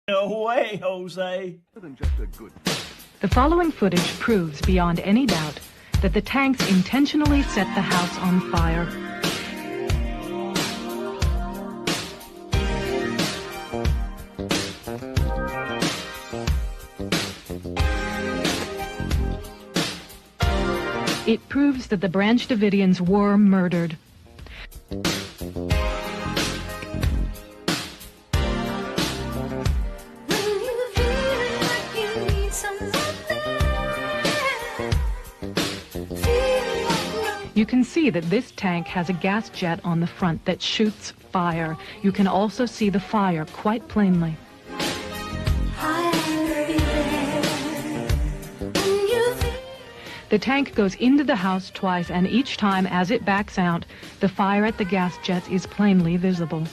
No way, Jose. The following footage proves beyond any doubt that the tanks intentionally set the house on fire. It proves that the Branch Davidians were murdered. You can see that this tank has a gas jet on the front that shoots fire. You can also see the fire quite plainly. The tank goes into the house twice, and each time as it backs out, the fire at the gas jet is plainly visible.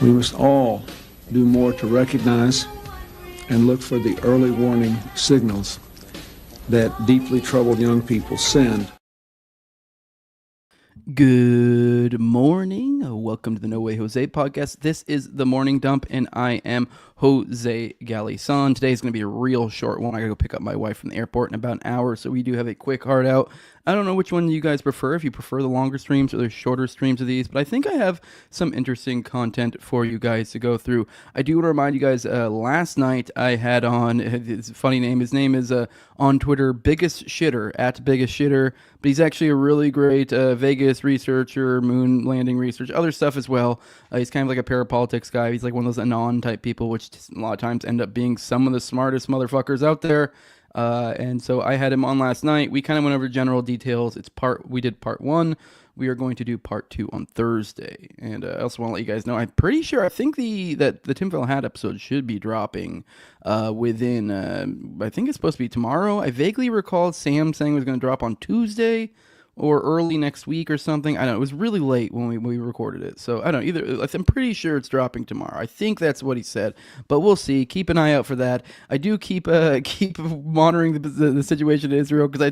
We must all do more to recognize and look for the early warning signals that deeply troubled young people send. Good morning. Welcome to the No Way Jose podcast. This is the Morning Dump, and I am Jose Galison. Today is going to be a real short one. I got to go pick up my wife from the airport in about an hour, so we do have a quick hard out. I don't know which one you guys prefer, if you prefer the longer streams or the shorter streams of these, but I think I have some interesting content for you guys to go through. I do want to remind you guys, last night I had on, it's a funny name, his name is on Twitter, Biggest Shitter, at Biggest Shitter, but he's actually a really great Vegas researcher, moon landing research, other stuff as well. He's kind of like a parapolitics guy. He's like one of those Anon type people, which a lot of times end up being some of the smartest motherfuckers out there. And so I had him on last night. We kind of went over general details. We did part 1. We are going to do part 2 on Thursday. And I also want to let you guys know, I'm pretty sure, I think that the Tinfoil Hat episode should be dropping within, I think it's supposed to be tomorrow. I vaguely recall Sam saying it was going to drop on Tuesday or early next week or something. I don't know. It was really late when we recorded it. So I don't know. Either I'm pretty sure it's dropping tomorrow. I think that's what he said, but we'll see. Keep an eye out for that. I do keep monitoring the situation in Israel, because I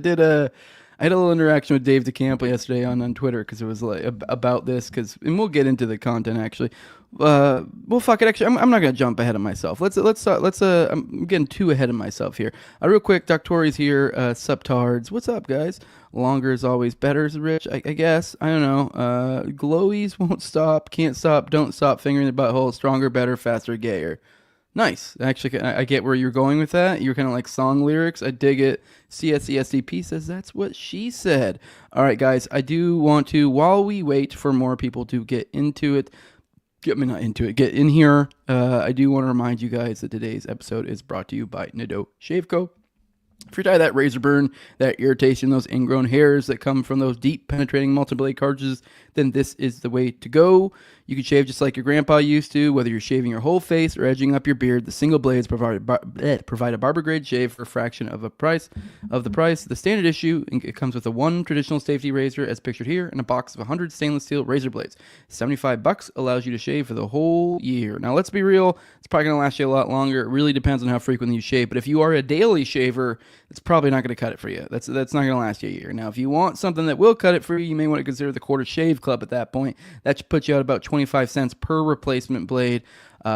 had a little interaction with Dave DeCampo yesterday on Twitter, because it was like about this, and we'll get into the content actually. Well, fuck it. Actually, I'm not gonna jump ahead of myself. Let's I'm getting too ahead of myself here. Real quick, Doctori's here. Subtards, what's up, guys? Longer is always better, is Rich. I guess. I don't know. Glowies won't stop, can't stop, don't stop, fingering the butthole. Stronger, better, faster, gayer. Nice. Actually, I get where you're going with that. You're kind of like song lyrics. I dig it. CSESDP says that's what she said. All right, guys. I do want to, while we wait for more people to get into it, get in here, I do want to remind you guys that today's episode is brought to you by Nido Shave Co. If you're tired of that razor burn, that irritation, those ingrown hairs that come from those deep penetrating multi-blade cartridges, then this is the way to go. You can shave just like your grandpa used to, whether you're shaving your whole face or edging up your beard. The single blades provide a barber-grade shave for a fraction of the price. The standard issue, it comes with one traditional safety razor, as pictured here, and a box of 100 stainless steel razor blades. $75 allows you to shave for the whole year. Now, let's be real, it's probably going to last you a lot longer. It really depends on how frequently you shave, but if you are a daily shaver, it's probably not going to cut it for you. That's not going to last you a year. Now, if you want something that will cut it for you, you may want to consider the Quarter Shave Club at that point. That should put you out about 25 cents per replacement blade.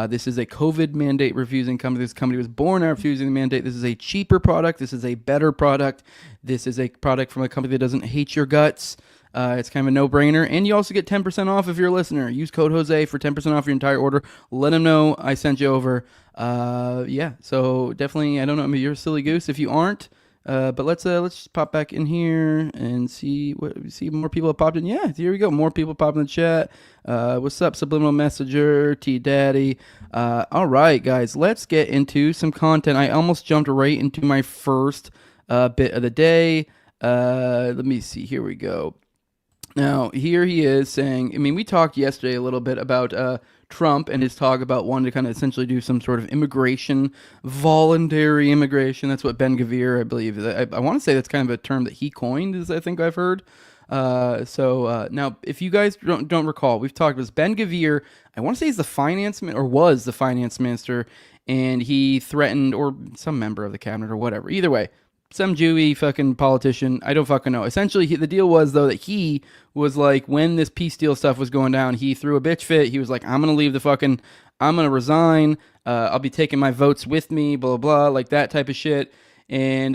This is a COVID mandate refusing company. This company was born out refusing the mandate. This is a cheaper product. This is a better product. This is a product from a company that doesn't hate your guts. It's kind of a no-brainer. And you also get 10% off if you're a listener. Use code Jose for 10% off your entire order. Let them know I sent you over. Yeah, so definitely, I don't know, maybe you're a silly goose if you aren't. But let's just pop back in here and see more people have popped in. Yeah, here we go. More people popped in the chat. What's up, Subliminal Messenger, T Daddy? All right, guys, let's get into some content. I almost jumped right into my first bit of the day. Let me see. Here we go. Now, here he is saying, I mean, we talked yesterday a little bit about Trump and his talk about wanting to kind of essentially do some sort of immigration, voluntary immigration. That's what Ben-Gvir, I believe. I want to say that's kind of a term that he coined, as I think I've heard. Now, if you guys don't recall, we've talked about Ben-Gvir. I want to say he's the finance or was the finance minister, and he threatened, or some member of the cabinet or whatever. Either way, some Jewy fucking politician. I don't fucking know. Essentially, the deal was, though, that he was like, when this peace deal stuff was going down, he threw a bitch fit. He was like, I'm going to leave I'm going to resign. I'll be taking my votes with me, blah, blah, blah, like that type of shit. And,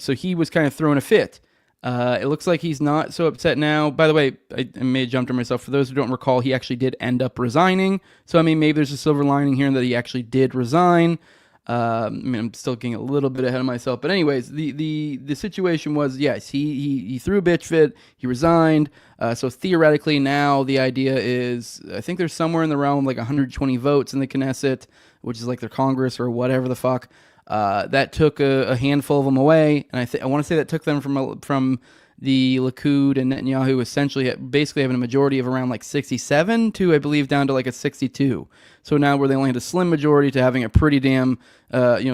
so he was kind of throwing a fit. It looks like he's not so upset now. By the way, I may have jumped on myself. For those who don't recall, he actually did end up resigning. So, I mean, maybe there's a silver lining here that he actually did resign. I'm still getting a little bit ahead of myself. But anyways, the situation was, yes, he threw a bitch fit. He resigned. So theoretically now the idea is, I think there's somewhere in the realm of like 120 votes in the Knesset, which is like their Congress or whatever the fuck. That took a handful of them away, and I want to say that took them from the Likud and Netanyahu essentially basically having a majority of around like 67 to, I believe, down to like a 62. So now where they only had a slim majority to having a pretty damn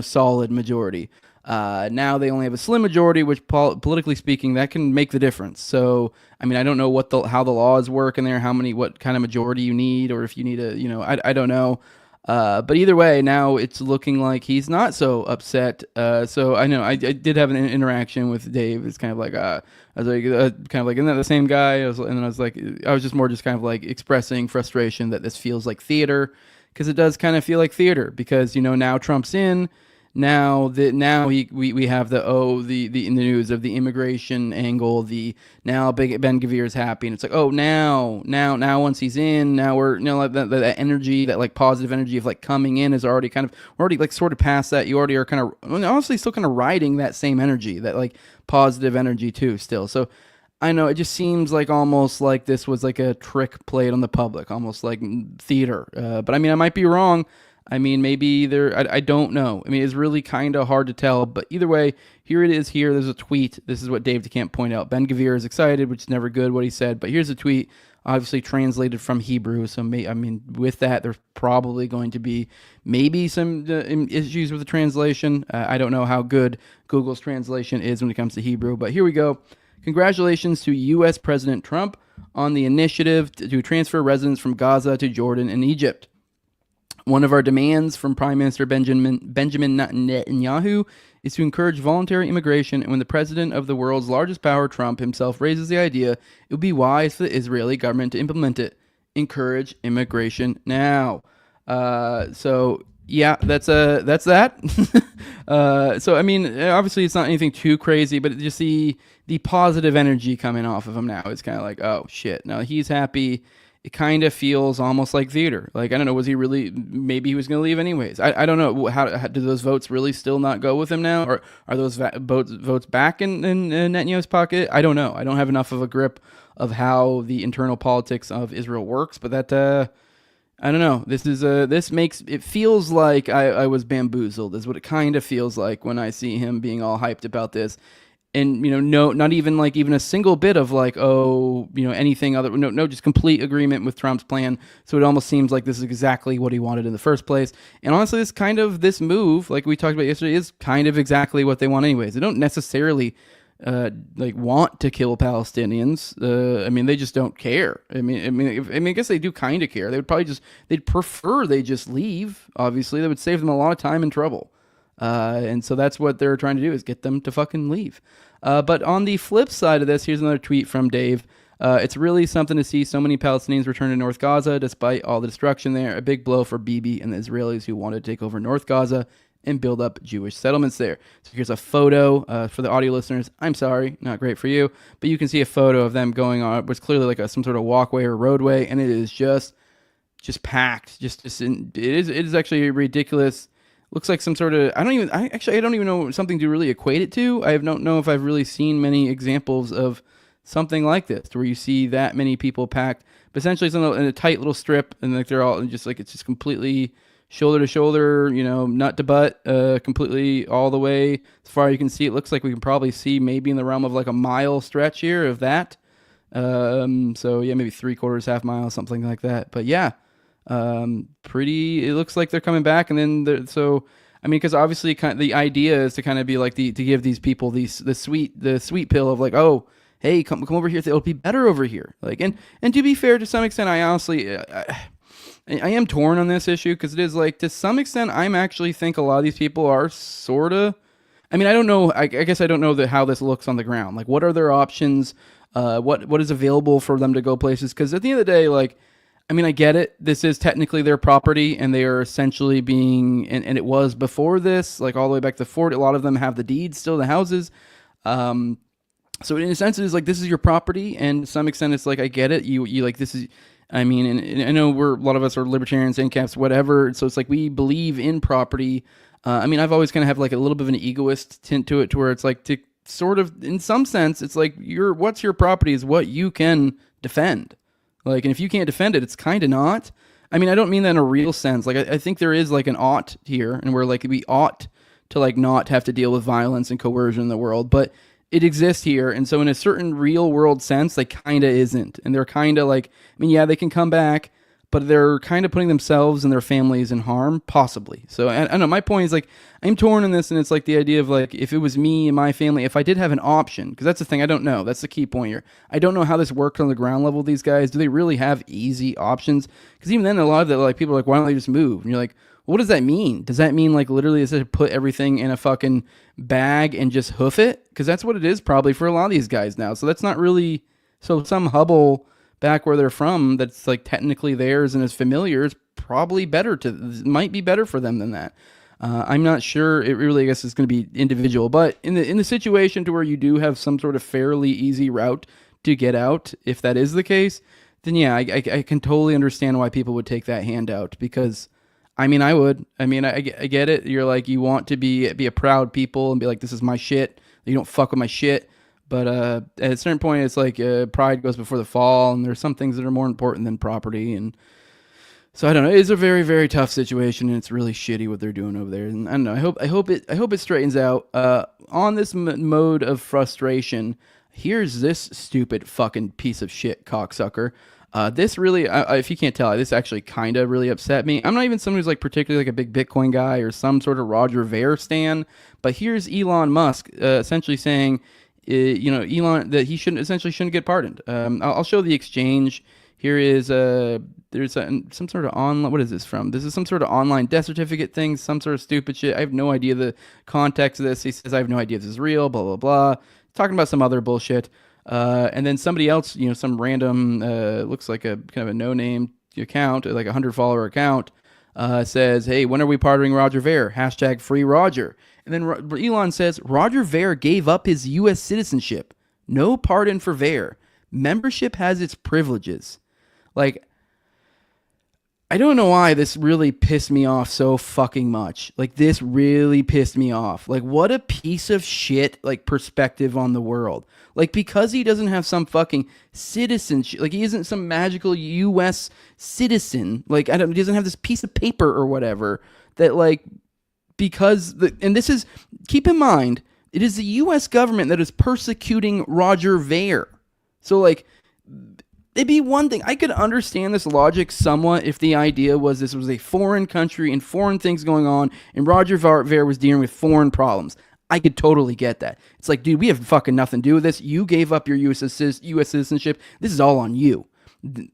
solid majority. Now they only have a slim majority, which politically speaking, that can make the difference. So I mean, I don't know how the laws work in there, what kind of majority you need, or if you need I don't know. But either way, now it's looking like he's not so upset. So I know I did have an interaction with Dave. It's kind of like I was like kind of like, isn't that the same guy? And then I was like, I was just more just kind of like expressing frustration that this feels like theater, because it does kind of feel like theater, because now Trump's in. Now we have the news of the immigration angle. Now Ben-Gvir is happy, and it's like, oh, now once he's in, now we're that energy, that like positive energy of like coming in is already we're already like sort of past that. You already are kind of honestly still kind of riding that same energy, that like positive energy too still. So I know it just seems like almost like this was like a trick played on the public, almost like theater. But I mean, I might be wrong. I mean, maybe I don't know. I mean, it's really kind of hard to tell. But either way, here it is here. There's a tweet. This is what Dave DeCamp pointed out. Ben-Gvir is excited, which is never good, what he said. But here's a tweet, obviously translated from Hebrew. So, with that, there's probably going to be maybe some issues with the translation. I don't know how good Google's translation is when it comes to Hebrew. But here we go. Congratulations to U.S. President Trump on the initiative to transfer residents from Gaza to Jordan and Egypt. One of our demands from Prime Minister Benjamin Netanyahu is to encourage voluntary immigration, and when the president of the world's largest power, Trump himself, raises the idea, it would be wise for the Israeli government to implement it. Encourage immigration now. So yeah, that's that. So I mean, obviously it's not anything too crazy, but just the positive energy coming off of him now is kind of like, oh shit, now he's happy. It kind of feels almost like theater. Like, I don't know, was he really, maybe he was going to leave anyways. I don't know, how do those votes really still not go with him now? Or are those votes back in Netanyahu's pocket? I don't know. I don't have enough of a grip of how the internal politics of Israel works, but that, I don't know. This makes, it feels like I was bamboozled, is what it kind of feels like when I see him being all hyped about this. And, no, not even like even a single bit of like, anything other, no, just complete agreement with Trump's plan. So it almost seems like this is exactly what he wanted in the first place. And honestly, this move, like we talked about yesterday, is kind of exactly what they want anyways. They don't necessarily want to kill Palestinians. They just don't care. I guess they do kind of care. They would probably they'd prefer they just leave. Obviously, that would save them a lot of time and trouble. And so that's what they're trying to do, is get them to fucking leave. But on the flip side of this, here's another tweet from Dave. It's really something to see so many Palestinians return to North Gaza despite all the destruction there. A big blow for Bibi and the Israelis who wanted to take over North Gaza and build up Jewish settlements there. So here's a photo for the audio listeners. I'm sorry, not great for you, but you can see a photo of them going on what's clearly like some sort of walkway or roadway, and it is just packed. It is actually ridiculous. Looks like some sort of, I don't even know something to really equate it to. I don't know if I've really seen many examples of something like this, where you see that many people packed, but essentially it's in a tight little strip, and like they're all just like, it's just completely shoulder to shoulder, nut to butt, completely all the way as far as you can see. It looks like we can probably see maybe in the realm of like a mile stretch here of that. So yeah, maybe 3/4, half mile, something like that. But yeah. It looks like they're coming back, and then because obviously the idea is to kind of be like to give these people the sweet pill of like, oh, hey, come over here, it'll be better over here. Like, and to be fair, to some extent, I honestly, I am torn on this issue, because it is like, to some extent, I'm actually think a lot of these people are sort of, I mean, I don't know, I guess I don't know how this looks on the ground. Like, what are their options? What is available for them to go places? Because at the end of the day, like, I mean, I get it. This is technically their property, and they are essentially being, and it was before this, like all the way back to Fort. A lot of them have the deeds still, the houses. So in a sense, it is like, this is your property, and to some extent, it's like, I get it. You like, this is, I mean, and I know a lot of us are libertarians, ANCAPs, whatever. So it's like, we believe in property. I mean, I've always kind of have like a little bit of an egoist tint to it, to where it's like, to sort of, in some sense, it's like, what's your property is what you can defend. Like, and if you can't defend it, it's kind of not. I mean, I don't mean that in a real sense. Like, I think there is like an ought here, and where like we ought to like not have to deal with violence and coercion in the world, but it exists here. And so in a certain real world sense, they kind of isn't. And they're kind of like, I mean, yeah, they can come back, but they're kind of putting themselves and their families in harm, possibly. So I don't know. My point is like, I'm torn in this, and it's like the idea of like, if it was me and my family, if I did have an option, because that's the thing, I don't know. That's the key point here. I don't know how this works on the ground level. These guys, do they really have easy options? Because even then, a lot of the like people are like, why don't they just move? And you're like, what does that mean? Does that mean like literally is it put everything in a fucking bag and just hoof it? Because that's what it is probably for a lot of these guys now. So that's not really, so some Hubble back where they're from that's like technically theirs and is familiar is probably might be better for them than that. I'm not sure. It really, I guess, is going to be individual. But in the situation to where you do have some sort of fairly easy route to get out, if that is the case, then yeah, I can totally understand why people would take that handout, because I mean, I would. I mean, I get it. You're like, you want to be a proud people and be like, this is my shit. You don't fuck with my shit. But at a certain point, it's like pride goes before the fall, and there's some things that are more important than property. And so I don't know. It's a very, very tough situation, and it's really shitty what they're doing over there. And I don't know. I hope it straightens out. On this mode of frustration, here's this stupid fucking piece of shit cocksucker. This really, if you can't tell, this actually kind of really upset me. I'm not even someone who's like particularly like a big Bitcoin guy or some sort of Roger Ver stan, but here's Elon Musk essentially saying, Elon, that he shouldn't get pardoned. I'll show the exchange. Here is there's some sort of online, what is this from? This is some sort of online death certificate thing, some sort of stupid shit. I have no idea the context of this. He says, I have no idea if this is real, blah, blah, blah. Talking about some other bullshit. And then somebody else, some random, looks like a kind of a no-name account, like a 100-follower account, says, hey, when are we pardoning Roger Ver? # free Roger. And then Elon says, Roger Ver gave up his U.S. citizenship. No pardon for Ver. Membership has its privileges. Like, I don't know why this really pissed me off so fucking much. Like, this really pissed me off. Like, what a piece of shit, like, perspective on the world. Like, because he doesn't have some fucking citizenship, like, he isn't some magical U.S. citizen, like, he doesn't have this piece of paper or whatever, that, like, because, and this is, keep in mind, it is the U.S. government that is persecuting Roger Ver. So, like, it'd be one thing. I could understand this logic somewhat if the idea was this was a foreign country and foreign things going on, and Roger Ver was dealing with foreign problems. I could totally get that. It's like, dude, we have fucking nothing to do with this. You gave up your U.S. citizenship. This is all on you. He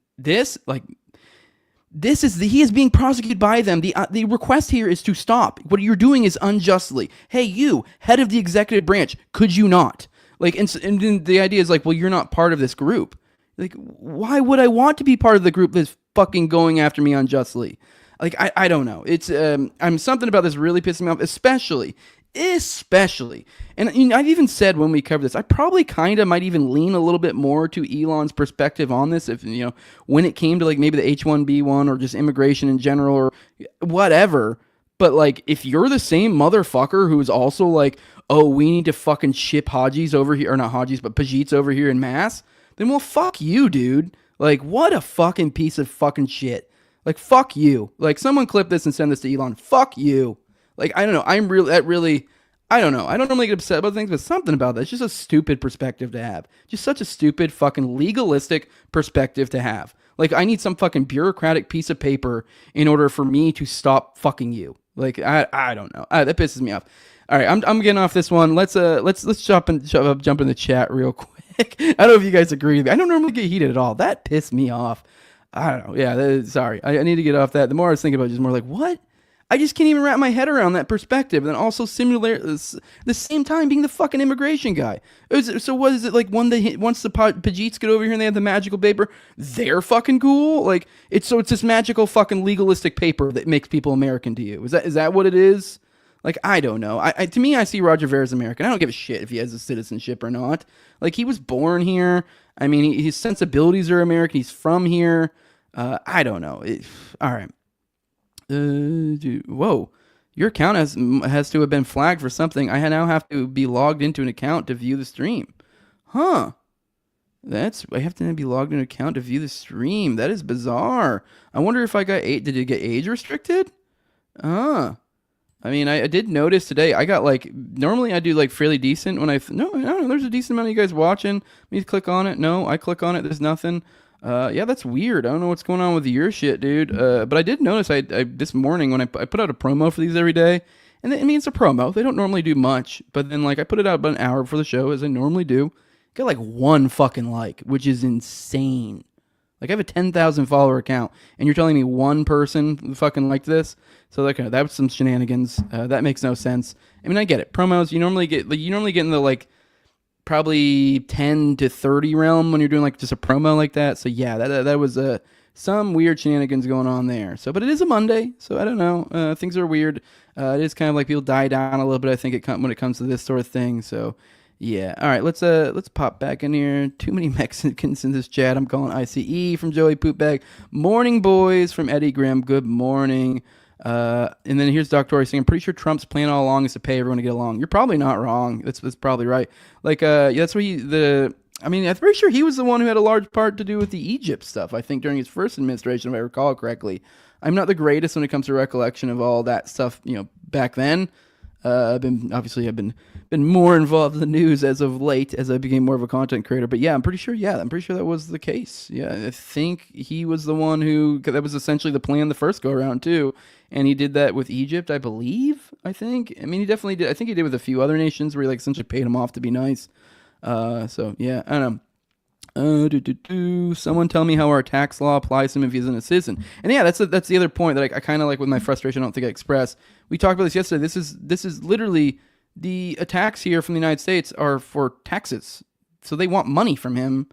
is being prosecuted by them. The request here is to stop. What you're doing is unjustly. Hey, you, head of the executive branch, could you not? Like, and then the idea is like, well, you're not part of this group. Like, why would I want to be part of the group that's fucking going after me unjustly? Like, I don't know. It's something about this really pissing me off, especially, and I've even said when we cover this, I probably kind of might even lean a little bit more to Elon's perspective on this, if when it came to like maybe the H-1B1 or just immigration in general or whatever. But like, if you're the same motherfucker who's also like, oh, we need to fucking ship Hajis over here, or not Hajis, but Pajits over here in mass, then well, fuck you, dude. Like, what a fucking piece of fucking shit. Like, fuck you. Like, someone clip this and send this to Elon. Fuck you. Like, I don't know. I don't know. I don't normally get upset about things, but something about that. It's just a stupid perspective to have. Just such a stupid, fucking legalistic perspective to have. Like, I need some fucking bureaucratic piece of paper in order for me to stop fucking you. Like, I don't know. That pisses me off. All right, I'm getting off this one. Let's jump in the chat real quick. I don't know if you guys agree with me. I don't normally get heated at all. That pissed me off. I don't know. Yeah, sorry. I need to get off that. The more I was thinking about it, just more like, what? I just can't even wrap my head around that perspective. And then also the same time being the fucking immigration guy. So what is it like once the Pajeets get over here and they have the magical paper, they're fucking cool? Like, it's this magical fucking legalistic paper that makes people American to you. Is that what it is? Like, I don't know. To me, I see Roger Ver as American. I don't give a shit if he has a citizenship or not. Like, he was born here. I mean, his sensibilities are American. He's from here. I don't know. All right. Whoa, your account has to have been flagged for something. I now have to be logged into an account to view the stream. Huh. I have to be logged into an account to view the stream. That is bizarre. I wonder if did it get age restricted? I mean, I did notice today, I got normally I do fairly decent when no, there's a decent amount of you guys watching. Me click on it. No, I click on it. There's nothing. Yeah, that's weird. I don't know what's going on with your shit, dude. But I did notice I this morning when I put out a promo for these every day, and it's a promo. They don't normally do much, but then I put it out about an hour before the show, as I normally do. Got one fucking which is insane. I have a 10,000 follower account, and you're telling me one person fucking liked this? So that was some shenanigans. That makes no sense. I mean, I get it. Promos, you normally get in the probably 10 to 30 realm when you're doing just a promo like that. So yeah, that was some weird shenanigans going on there. So, but it is a Monday, so I don't know. Things are weird. It is kind of people die down a little bit. I think when it comes to this sort of thing. So yeah. All right, let's pop back in here. Too many Mexicans in this chat. I'm calling ICE from Joey Poopbag. Morning, boys, from Eddie Graham. Good morning. And then here's Dr. saying, I'm pretty sure Trump's plan all along is to pay everyone to get along. You're probably not wrong. That's probably right. That's what I'm pretty sure he was the one who had a large part to do with the Egypt stuff, I think, during his first administration, if I recall correctly. I'm not the greatest when it comes to recollection of all that stuff, back then. I've been more involved in the news as of late as I became more of a content creator. But yeah, I'm pretty sure that was the case. Yeah, I think he was the one that was essentially the plan the first go around too. And he did that with Egypt, I believe. I mean, he definitely did. I think he did with a few other nations where he essentially paid them off to be nice. So yeah, I don't know. Someone tell me how our tax law applies to him if he's an citizen. And yeah, that's the other point that I kind of with my frustration. I don't think I expressed. We talked about this yesterday. This is literally the attacks here from the United States are for taxes. So they want money from him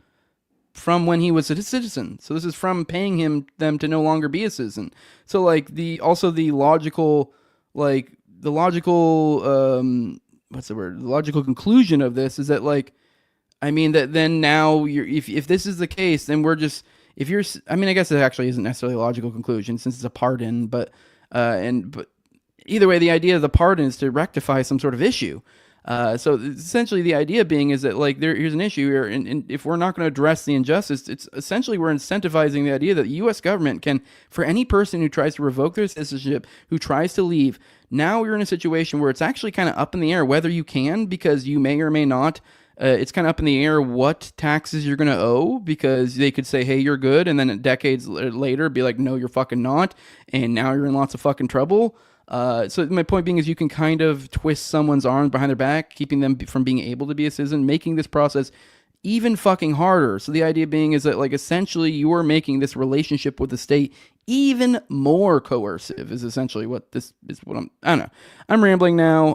from when he was a citizen. So this is from paying them to no longer be a citizen. So the logical conclusion of this is that that then now if this is the case, then we're just, I guess it actually isn't necessarily a logical conclusion since it's a pardon, but either way, the idea of the pardon is to rectify some sort of issue. So essentially the idea being is that here's an issue here, and if we're not going to address the injustice, it's essentially we're incentivizing the idea that the U.S. government can, for any person who tries to revoke their citizenship, who tries to leave, now we're in a situation where it's actually kind of up in the air whether you can, because you may or may not. It's kind of up in the air what taxes you're going to owe, because they could say, hey, you're good, and then decades later be like, no, you're fucking not, and now you're in lots of fucking trouble. So my point being is you can kind of twist someone's arms behind their back, keeping them from being able to be a citizen, making this process even fucking harder. So the idea being is that essentially you are making this relationship with the state even more coercive is essentially what this is. I don't know. I'm rambling now.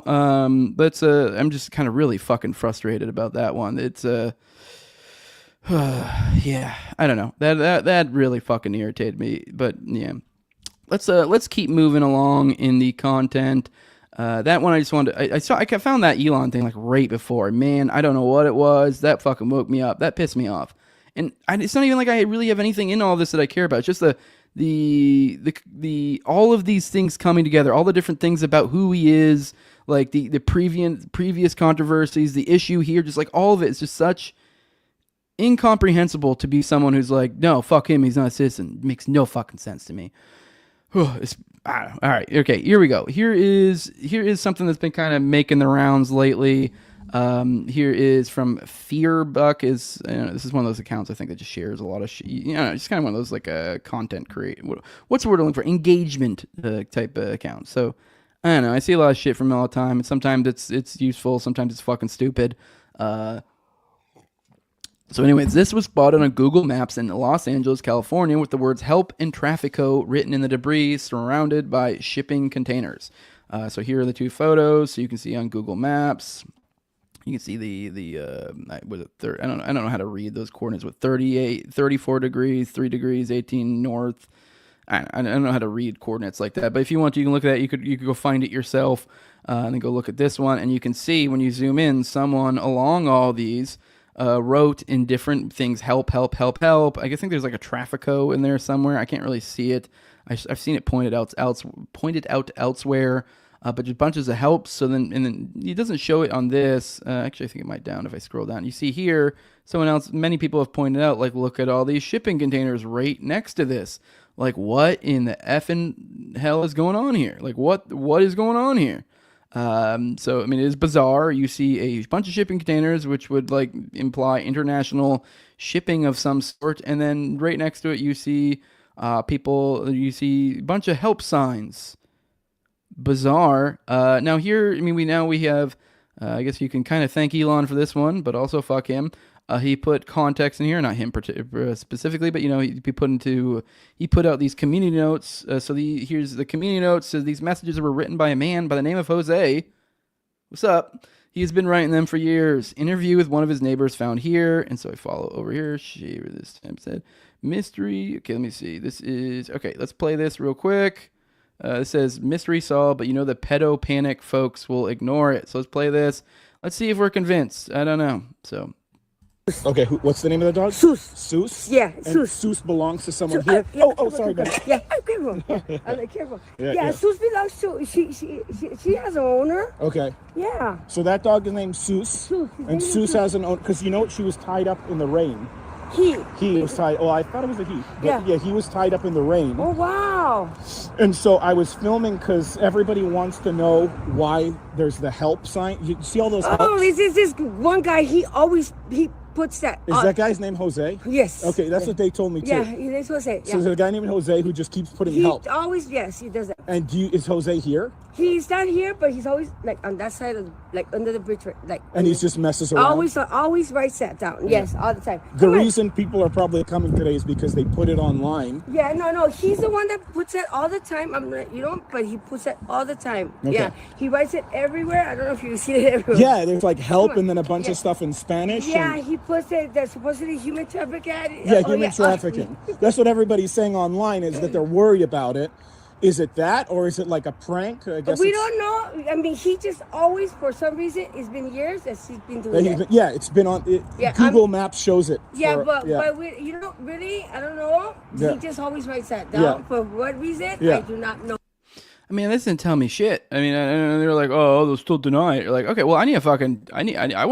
But I'm just kind of really fucking frustrated about that one. It's yeah, I don't know. That really fucking irritated me. But yeah. Let's keep moving along in the content. That one I just wanted to, I found that Elon thing right before. Man, I don't know what it was. That fucking woke me up. That pissed me off. And it's not even I really have anything in all this that I care about. It's just the all of these things coming together, all the different things about who he is, the previous controversies, the issue here, just all of it is just such incomprehensible to be someone who's no, fuck him, he's not a citizen. It makes no fucking sense to me. All right, okay, here we go. Here is something that's been kind of making the rounds lately. Here is from Fearbuck. This is one of those accounts I think that just shares a lot of just kind of one of those like content create. What's the word I'm looking for? Engagement type account. So I don't know. I see a lot of shit from them all the time. And sometimes it's useful. Sometimes it's fucking stupid. So anyways, this was spotted on Google Maps in Los Angeles, California, with the words "help" and "TRAFFICO" written in the debris, surrounded by shipping containers. So here are the two photos. So you can see on Google Maps. You can see I don't know how to read those coordinates with 34 degrees, 3 degrees, 18 north. I don't know how to read coordinates like that. But if you want to, you can look at that. You could go find it yourself and then go look at this one. And you can see when you zoom in, someone along all these wrote in different things, help, help, help, help. I think there's like a TRAFFICO in there somewhere. I can't really see it. I've seen it pointed out elsewhere. But just bunches of helps. So then it doesn't show it on this. Actually, I think it might down if I scroll down. You see here, many people have pointed out, like, look at all these shipping containers right next to this. Like, what in the effing hell is going on here? Like, what is going on here? So, I mean, it is bizarre. You see a bunch of shipping containers, which would, like, imply international shipping of some sort. And then right next to it, you see you see a bunch of help signs. Bizarre. Now here, I mean, we have, I guess you can kind of thank Elon for this one, but also fuck him. He put context in here, not him specifically, but he put out these community notes. Here's the community notes. So these messages were written by a man by the name of Jose. What's up? He's been writing them for years. Interview with one of his neighbors found here. And so I follow over here. Shaver this time said mystery. Okay, let me see. Let's play this real quick. It says mystery solved, but the pedo panic folks will ignore it. So let's play this. Let's see if we're convinced. I don't know. So. Okay, what's the name of the dog? Seuss. Seuss? Yeah, and Seuss. Seuss belongs to someone Yeah, here? Sorry, man. Yeah, I'm careful. I'm like, careful. Yeah. Seuss belongs to, she has an owner. Okay. Yeah. So that dog is named Seuss. Seuss. And Seuss has an owner, because she was tied up in the rain. He was tied, I thought it was a he. But yeah, he was tied up in the rain. Oh, wow. And so I was filming because everybody wants to know why there's the help sign. You see all those helps? Oh, this one guy, he puts that. Is that guy's name Jose? Yes. Okay, that's what they told me too. Yeah, that's what I say. Yeah. So there's a guy named Jose who just keeps putting help. Yes, he does that. And is Jose here? He's not here, but he's always like on that side of under the bridge, like. And he just messes around. Always writes that down. Yes, all the time. The reason people are probably coming today is because they put it online. Yeah, no, he's the one that puts it all the time. But he puts it all the time. Okay. Yeah, he writes it everywhere. I don't know if you've seen it everywhere. Yeah, there's like help and then a bunch of stuff in Spanish. Yeah, he puts it. That's supposedly human trafficking. Human trafficking. That's what everybody's saying online is that they're worried about it. Is it that, or is it like a prank? I guess we don't know. I mean, he just always, for some reason, it's been years that he's been doing that. It's been on. Google Maps shows it. Yeah, but really, I don't know. Yeah. He just always writes that down. Yeah. For what reason? I do not know. I mean, this didn't tell me shit. I mean, they're like, oh, they'll still deny it. You're like, okay, well, I want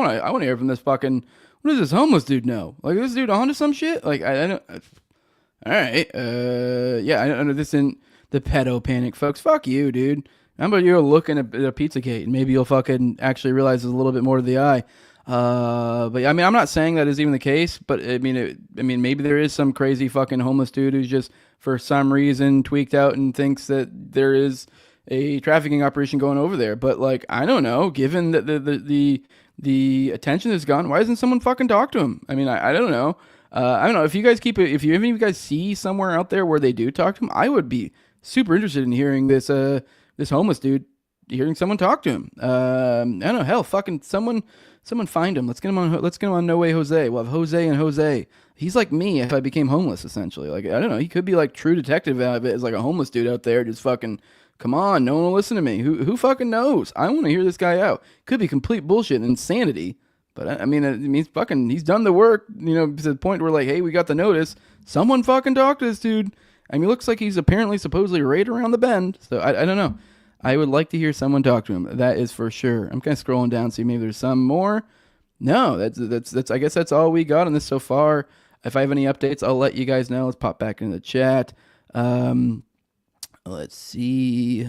to hear from this fucking. What does this homeless dude know? Like, this dude onto some shit? Like, I don't. All right. I don't know this in. The pedo panic, folks. Fuck you, dude. How about you looking at a Pizzagate and maybe you'll fucking actually realize there's a little bit more to the eye. But I mean, I'm not saying that is even the case, but I mean, maybe there is some crazy fucking homeless dude who's just for some reason tweaked out and thinks that there is a trafficking operation going over there. But like, I don't know. Given that the attention has gone, why doesn't someone fucking talk to him? I mean, I don't know. I don't know if you guys if any of you guys see somewhere out there where they do talk to him, I would be super interested in hearing this homeless dude, hearing someone talk to him. I don't know, hell, fucking someone find him. Let's get him on No Way Jose. We'll have Jose and Jose. He's like me if I became homeless, essentially. Like, I don't know, he could be like True Detective out of it as like a homeless dude out there just fucking, come on, no one will listen to me. Who fucking knows? I want to hear this guy out. Could be complete bullshit and insanity. But I mean, he's done the work, to the point where like, hey, we got the notice. Someone fucking talk to this dude. I mean, it looks like he's apparently supposedly right around the bend. So I don't know. I would like to hear someone talk to him. That is for sure. I'm kind of scrolling down, see maybe there's some more. No, that's. I guess that's all we got on this so far. If I have any updates, I'll let you guys know. Let's pop back into the chat. Let's see.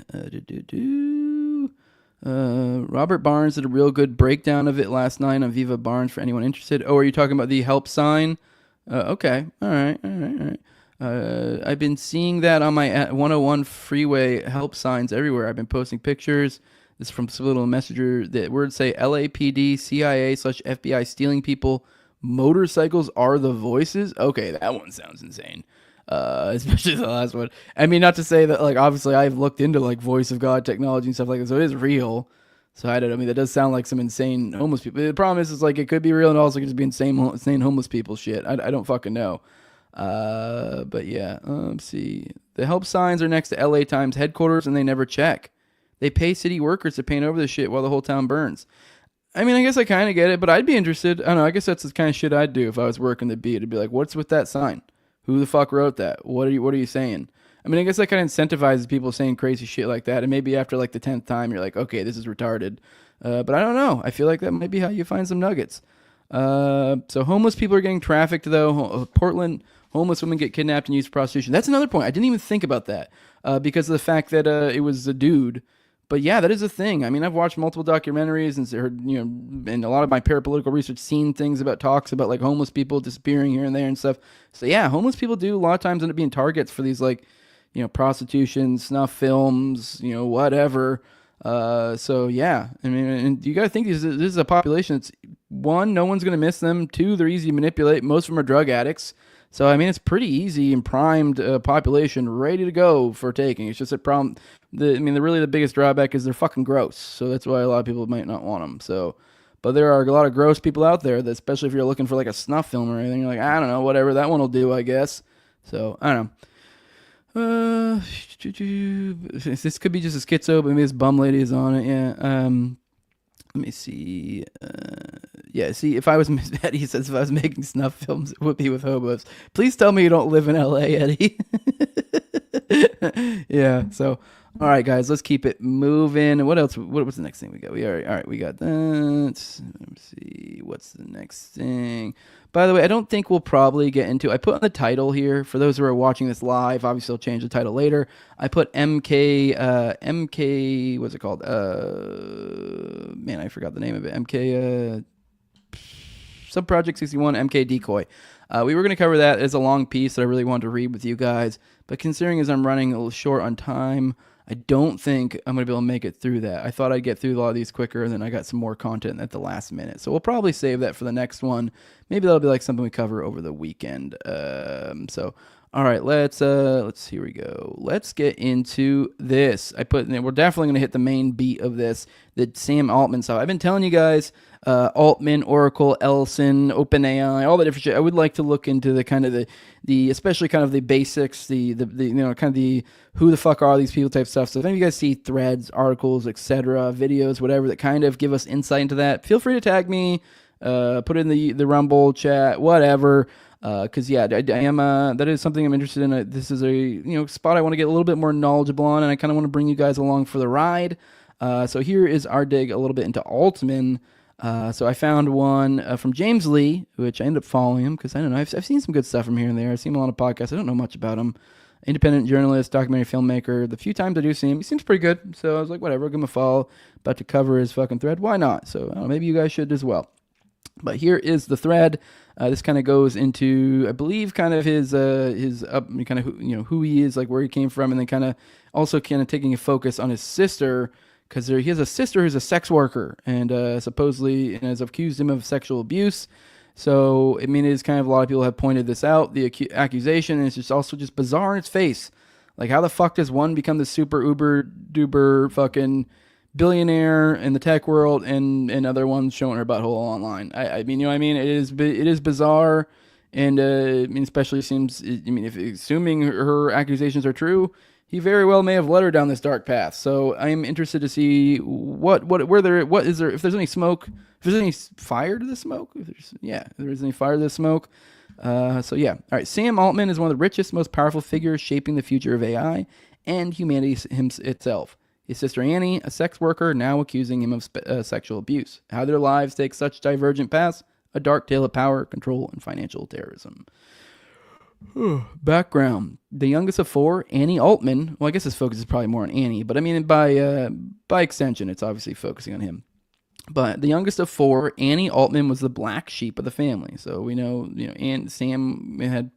Robert Barnes did a real good breakdown of it last night on Viva Barnes for anyone interested. Oh, are you talking about the help sign? Okay. All right. I've been seeing that on my 101 freeway help signs everywhere. I've been posting pictures. This is from Subliminal Messenger. The words say LAPD, CIA/FBI stealing people. Motorcycles are the voices. Okay, that one sounds insane. Especially the last one. I mean, not to say that, like, obviously I've looked into like voice of God technology and stuff like that, so it is real. So I mean, that does sound like some insane homeless people. The problem is like it could be real and also could just be insane homeless people shit. I don't fucking know. But yeah, let's see. The help signs are next to LA Times headquarters and they never check. They pay city workers to paint over the shit while the whole town burns. I mean, I guess I kind of get it, but I'd be interested. I don't know. I guess that's the kind of shit I'd do if I was working the beat. It'd be like, what's with that sign? Who the fuck wrote that? What are you saying? I mean, I guess that kind of incentivizes people saying crazy shit like that. And maybe after like the 10th time, you're like, okay, this is retarded. But I don't know. I feel like that might be how you find some nuggets. So homeless people are getting trafficked, though. Portland, homeless women get kidnapped and used for prostitution. That's another point. I didn't even think about that because of the fact that it was a dude. But yeah, that is a thing. I mean, I've watched multiple documentaries and heard, and a lot of my parapolitical research seen things about talks about like homeless people disappearing here and there and stuff. So yeah, homeless people do a lot of times end up being targets for these like, prostitution, snuff films, whatever. So yeah, I mean, and you got to think this is a population that's, one, no one's going to miss them. Two, they're easy to manipulate. Most of them are drug addicts. So, I mean, it's pretty easy and primed population ready to go for taking. It's just a problem. The biggest drawback is they're fucking gross. So that's why a lot of people might not want them. So, but there are a lot of gross people out there that, especially if you're looking for like a snuff film or anything, you're like, I don't know, whatever, that one will do, I guess. So, I don't know. This could be just a schizo, but maybe this bum lady is on it. Yeah. Let me see. Yeah, see, if I was Eddie says if I was making snuff films, it would be with hobos. Please tell me you don't live in LA, Eddie. Yeah. So, all right, guys, let's keep it moving. What else? What was the next thing we got? All right, we got that. Let's see. What's the next thing? By the way, I don't think we'll probably get into. I put on the title here for those who are watching this live. Obviously, I'll change the title later. I put MK. What's it called? Man, I forgot the name of it. MK. Subproject 61, MK Decoy. We were going to cover that as a long piece that I really wanted to read with you guys, but considering as I'm running a little short on time, I don't think I'm going to be able to make it through that. I thought I'd get through a lot of these quicker, and then I got some more content at the last minute. So we'll probably save that for the next one. Maybe that'll be like something we cover over the weekend. So, all right, let's here we go. Let's get into this. We're definitely going to hit the main beat of this, the Sam Altman stuff. I've been telling you guys, Altman, Oracle, Ellison, OpenAI, all the different shit. I would like to look into the kind of the especially kind of the basics, the kind of the who the fuck are these people type stuff. So if any of you guys see threads, articles, etc., videos, whatever that kind of give us insight into that, feel free to tag me, put it in the Rumble chat, whatever. Because yeah, I am. That is something I'm interested in. This is a spot I want to get a little bit more knowledgeable on, and I kind of want to bring you guys along for the ride. So here is our dig a little bit into Altman. So I found one from James Lee, which I ended up following him because I don't know. I've seen some good stuff from here and there. I've seen him on a lot of podcasts. I don't know much about him. Independent journalist, documentary filmmaker. The few times I do see him, he seems pretty good. So I was like, whatever, I'll give him a follow. About to cover his fucking thread. Why not? So I don't know, maybe you guys should as well. But here is the thread. This kind of goes into, I believe, kind of his up, kind of who he is, like where he came from, and then kind of also kind of taking a focus on his sister, because he has a sister who's a sex worker, and supposedly has accused him of sexual abuse. So I mean, it is kind of, a lot of people have pointed this out, the accusation, and it's just also just bizarre in its face. Like, how the fuck does one become the super uber duper fucking billionaire in the tech world, and other ones showing her butthole online? I mean, you know what I mean? It is bizarre, and I mean, especially seems. I mean, if assuming her accusations are true, he very well may have led her down this dark path. So I am interested to see if there's any smoke, if there's any fire to the smoke. If there's any fire to the smoke. So yeah, all right. Sam Altman is one of the richest, most powerful figures shaping the future of AI and humanity itself. His sister Annie, a sex worker, now accusing him of sexual abuse. How their lives take such divergent paths: a dark tale of power, control, and financial terrorism. Background. The youngest of four, Annie Altman. Well, I guess this focus is probably more on Annie, but I mean, by extension, it's obviously focusing on him. But the youngest of four, Annie Altman, was the black sheep of the family. So we know, and Sam had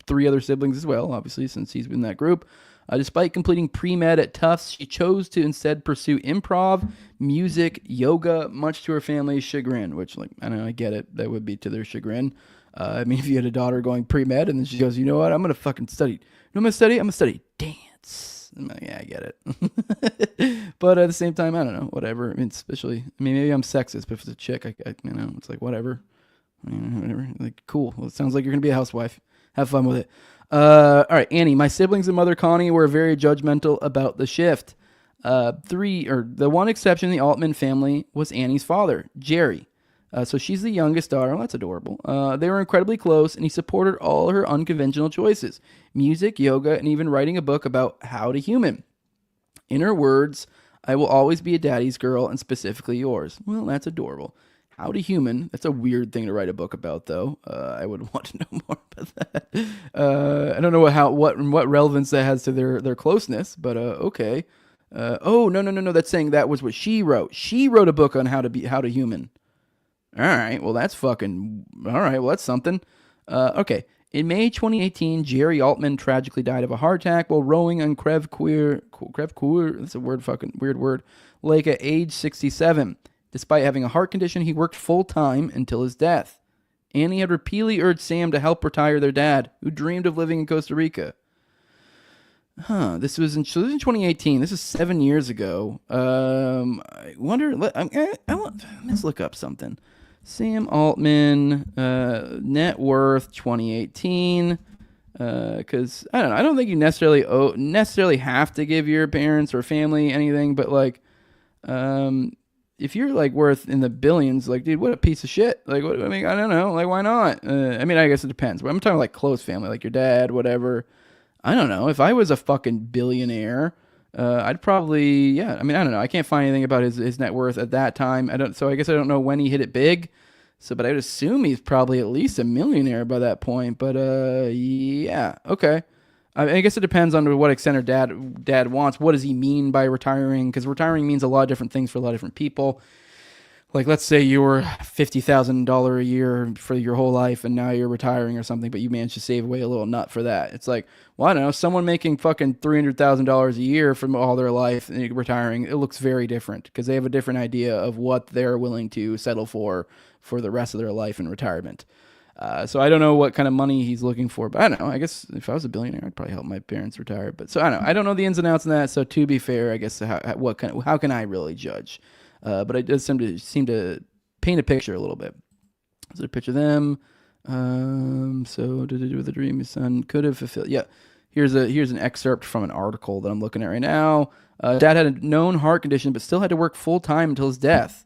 3 other siblings as well, obviously, since he's been in that group. Despite completing pre-med at Tufts, she chose to instead pursue improv, music, yoga, much to her family's chagrin, which, like, I don't know, I get it. That would be to their chagrin. I mean, if you had a daughter going pre-med and then she goes, you know what, I'm going to fucking study. You know what I'm going to study? I'm going to study dance. I'm like, yeah, I get it. But at the same time, I don't know, whatever. I mean, maybe I'm sexist, but if it's a chick, it's like, whatever. I mean, whatever. Like, cool. Well, it sounds like you're going to be a housewife. Have fun with it. All right, Annie. My siblings and mother Connie were very judgmental about the shift. The one exception in the Altman family was Annie's father, Jerry. So she's the youngest daughter. Well, that's adorable. They were incredibly close, and he supported all her unconventional choices: music, yoga, and even writing a book about how to human. In her words, I will always be a daddy's girl, and specifically yours. Well, that's adorable. How to human. That's a weird thing to write a book about, though. I would want to know more about that. I don't know what relevance that has to their closeness, but okay. No. That's saying that was what she wrote. She wrote a book on how to human. All right. Well, that's fucking. All right. Well, that's something. Okay. In May 2018, Jerry Altman tragically died of a heart attack while rowing on Crevecoeur. That's a weird word. Lake at age 67. Despite having a heart condition, he worked full-time until his death. Annie had repeatedly urged Sam to help retire their dad, who dreamed of living in Costa Rica. This was in 2018. This is 7 years ago. I wonder, let's look up something. Sam Altman, net worth 2018. Because, I don't know, I don't think you necessarily have to give your parents or family anything, but, like, if you're, like, worth in the billions, like, dude, what a piece of shit. Like, I don't know. Like, why not? I guess it depends. But I'm talking, like, close family, like your dad, whatever. I don't know. If I was a fucking billionaire, I'd probably, I don't know. I can't find anything about his net worth at that time. So I guess I don't know when he hit it big. But I would assume he's probably at least a millionaire by that point. But, yeah. Okay. I guess it depends on to what extent her dad wants. What does he mean by retiring? Because retiring means a lot of different things for a lot of different people. Like, let's say you were $50,000 a year for your whole life, and now you're retiring or something, but you managed to save away a little nut for that. It's like, well, I don't know, someone making fucking $300,000 a year from all their life and retiring, it looks very different because they have a different idea of what they're willing to settle for the rest of their life in retirement. So I don't know what kind of money he's looking for, but I don't know. I guess if I was a billionaire, I'd probably help my parents retire. But so I don't know the ins and outs of that. So to be fair, I guess how can I really judge? But it does seem to paint a picture a little bit. Is there a picture of them? So did it do with the dream his son could have fulfilled? Yeah. Here's an excerpt from an article that I'm looking at right now. Dad had a known heart condition, but still had to work full time until his death.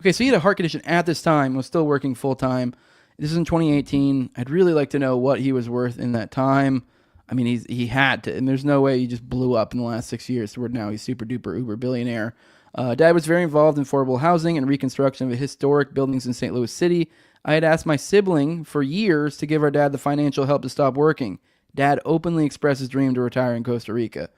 Okay, so he had a heart condition at this time, was still working full time. This is in 2018. I'd really like to know what he was worth in that time. I mean, he had to, and there's no way he just blew up in the last 6 years to where now he's super duper uber billionaire. Dad was very involved in affordable housing and reconstruction of historic buildings in St. Louis City. I had asked my sibling for years to give our dad the financial help to stop working. Dad openly expressed his dream to retire in Costa Rica.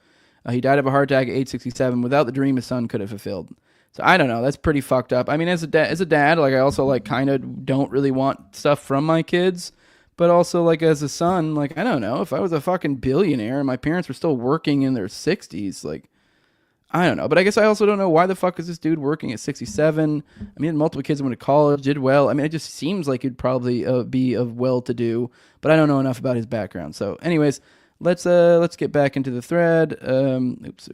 He died of a heart attack at age 67 without the dream his son could have fulfilled. So I don't know. That's pretty fucked up. I mean, as a dad, like I also like kind of don't really want stuff from my kids, but also like as a son, like I don't know, if I was a fucking billionaire and my parents were still working in their 60s, like I don't know. But I guess I also don't know why the fuck is this dude working at 67? I mean, he had multiple kids, went to college, did well. I mean, it just seems like he'd probably be of well-to-do, but I don't know enough about his background. So, anyways, let's get back into the thread. Oops,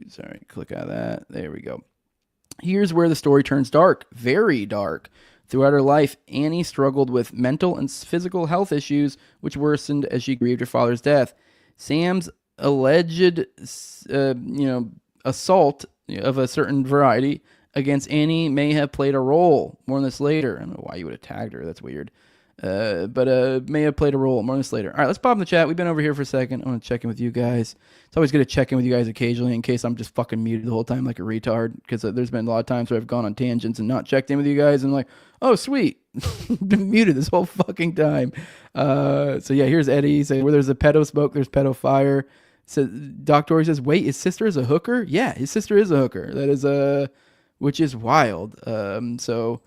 sorry, click out of that. There we go. Here's where the story turns dark, very dark. Throughout her life, Annie struggled with mental and physical health issues, which worsened as she grieved her father's death. Sam's alleged, assault of a certain variety against Annie may have played a role. More on this later. I don't know why you would have tagged her. That's weird. but may have played a role. More on this later. All right, let's pop in the chat. We've been over here for a second. I want to check in with you guys. It's always good to check in with you guys occasionally in case I'm just fucking muted the whole time like a retard, because there's been a lot of times where I've gone on tangents and not checked in with you guys and like, oh, sweet. Been muted this whole fucking time. So yeah, here's Eddie saying, where there's a pedo smoke, there's pedo fire. So Doc Dory says, wait, his sister is a hooker? Yeah, his sister is a hooker. That is which is wild. So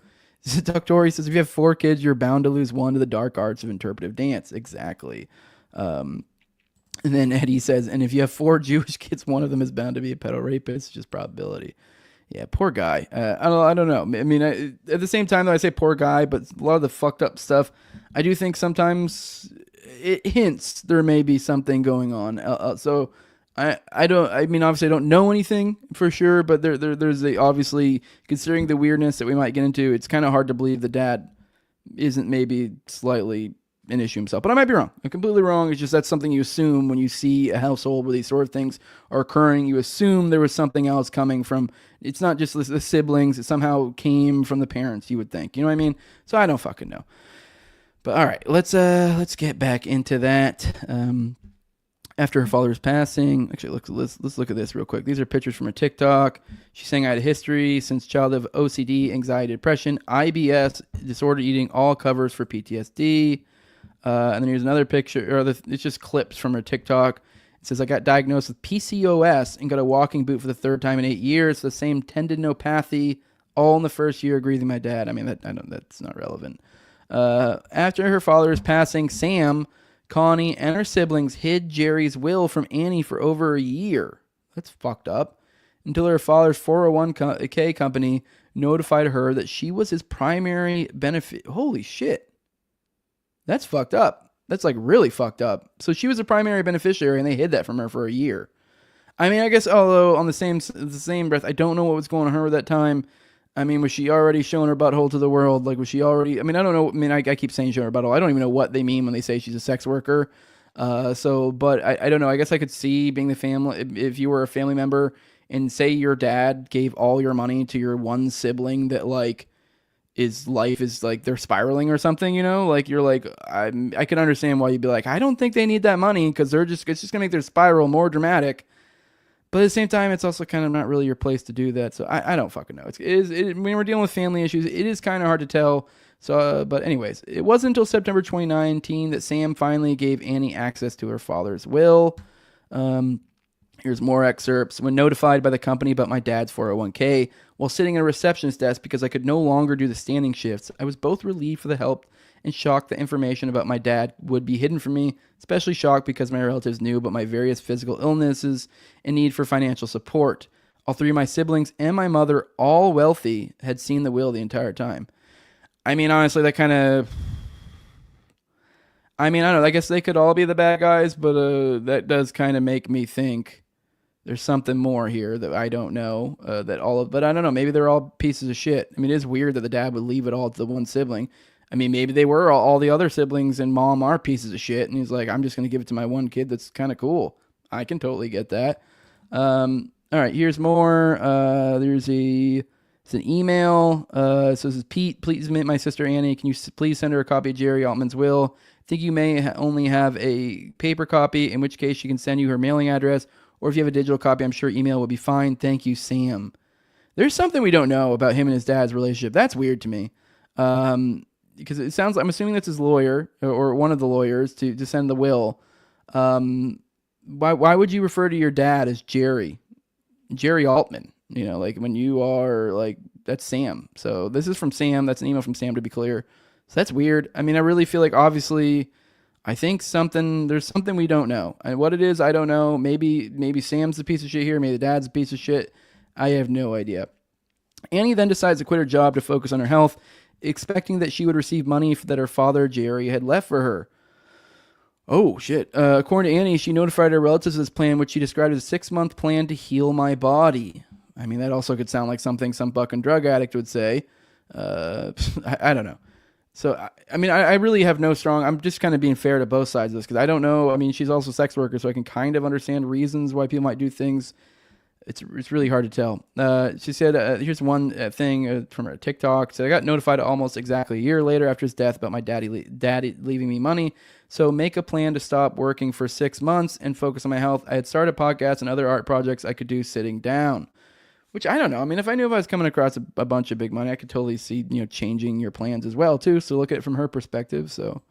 Doc Dory says, if you have 4 kids, you're bound to lose one to the dark arts of interpretive dance. Exactly. And then Eddie says, and if you have 4 Jewish kids, one of them is bound to be a pedo rapist. Just probability. Yeah, poor guy. I don't know. I mean, at the same time, though, I say poor guy, but a lot of the fucked up stuff, I do think sometimes it hints there may be something going on. So I mean, obviously, I don't know anything for sure, but there's obviously, considering the weirdness that we might get into, it's kind of hard to believe the dad isn't maybe slightly an issue himself. But I might be wrong. I'm completely wrong. It's just that's something you assume when you see a household where these sort of things are occurring. You assume there was something else coming from. It's not just the siblings. It somehow came from the parents, you would think. You know what I mean? So I don't fucking know. But all right, let's get back into that. After her father's passing, actually, let's look at this real quick. These are pictures from her TikTok. She's saying, I had a history since childhood of OCD, anxiety, depression, IBS, disordered eating, all covers for PTSD. And then here's another picture, it's just clips from her TikTok. It says, I got diagnosed with PCOS and got a walking boot for the 3rd time in 8 years. The same tendinopathy, all in the first year, agreed with my dad. I mean, that's not relevant. After her father's passing, Sam, Connie, and her siblings hid Jerry's will from Annie for over a year. That's fucked up. Until her father's 401k company notified her that she was his primary benefit. Holy shit. That's fucked up. That's like really fucked up. So she was a primary beneficiary and they hid that from her for a year. I mean, I guess, although on the same breath, I don't know what was going on her at that time. I mean, was she already showing her butthole to the world? Like, was she already, I mean, I don't know. I mean, I keep saying showing her butthole. I don't even know what they mean when they say she's a sex worker. But I don't know. I guess I could see being the family, if you were a family member and say your dad gave all your money to your one sibling that like, his life is like they're spiraling or something, you know, like you're like, I can understand why you'd be like, I don't think they need that money because it's just gonna make their spiral more dramatic. But at the same time, it's also kind of not really your place to do that. So I don't fucking know. When we're dealing with family issues, it is kind of hard to tell. So, but anyways, it wasn't until September 2019 that Sam finally gave Annie access to her father's will. Here's more excerpts. When notified by the company about my dad's 401k, while sitting at a receptionist desk because I could no longer do the standing shifts, I was both relieved for the help and shocked that information about my dad would be hidden from me, especially shocked because my relatives knew about my various physical illnesses and need for financial support. All 3 of my siblings and my mother, all wealthy, had seen the will the entire time. I mean, honestly, that kind of... I mean, I don't know. I guess they could all be the bad guys, but that does kind of make me think there's something more here that I don't know. But I don't know. Maybe they're all pieces of shit. I mean, it is weird that the dad would leave it all to the one sibling. I mean, maybe they were all the other siblings and mom are pieces of shit, and he's like, I'm just going to give it to my one kid that's kind of cool. I can totally get that. All right, here's more. It's an email. So this is Pete. Please meet my sister Annie. Can you please send her a copy of Jerry Altman's will? I think you may only have a paper copy, in which case she can send you her mailing address. Or if you have a digital copy, I'm sure email will be fine. Thank you, Sam. There's something we don't know about him and his dad's relationship. That's weird to me. Because it sounds like, I'm assuming that's his lawyer or one of the lawyers to send the will. Why would you refer to your dad as Jerry Altman? You know, like when you are like, that's Sam. So this is from Sam. That's an email from Sam, to be clear. So that's weird. I mean, I really feel like obviously I think there's something we don't know. And what it is, I don't know. Maybe Sam's a piece of shit here. Maybe the dad's a piece of shit. I have no idea. Annie then decides to quit her job to focus on her health, expecting that she would receive money that her father, Jerry, had left for her. Oh, shit. According to Annie, she notified her relatives of this plan, which she described as a 6-month plan to heal my body. I mean, that also could sound like something some fucking drug addict would say. I don't know. So, I mean, I really have no strong... I'm just kind of being fair to both sides of this, because I don't know. I mean, she's also a sex worker, so I can kind of understand reasons why people might do things It's really hard to tell. She said, here's one thing from her TikTok. So I got notified almost exactly a year later after his death about my daddy leaving me money. So make a plan to stop working for 6 months and focus on my health. I had started podcasts and other art projects I could do sitting down. Which I don't know. I mean, if I knew if I was coming across a bunch of big money, I could totally see, changing your plans as well, too. So look at it from her perspective. So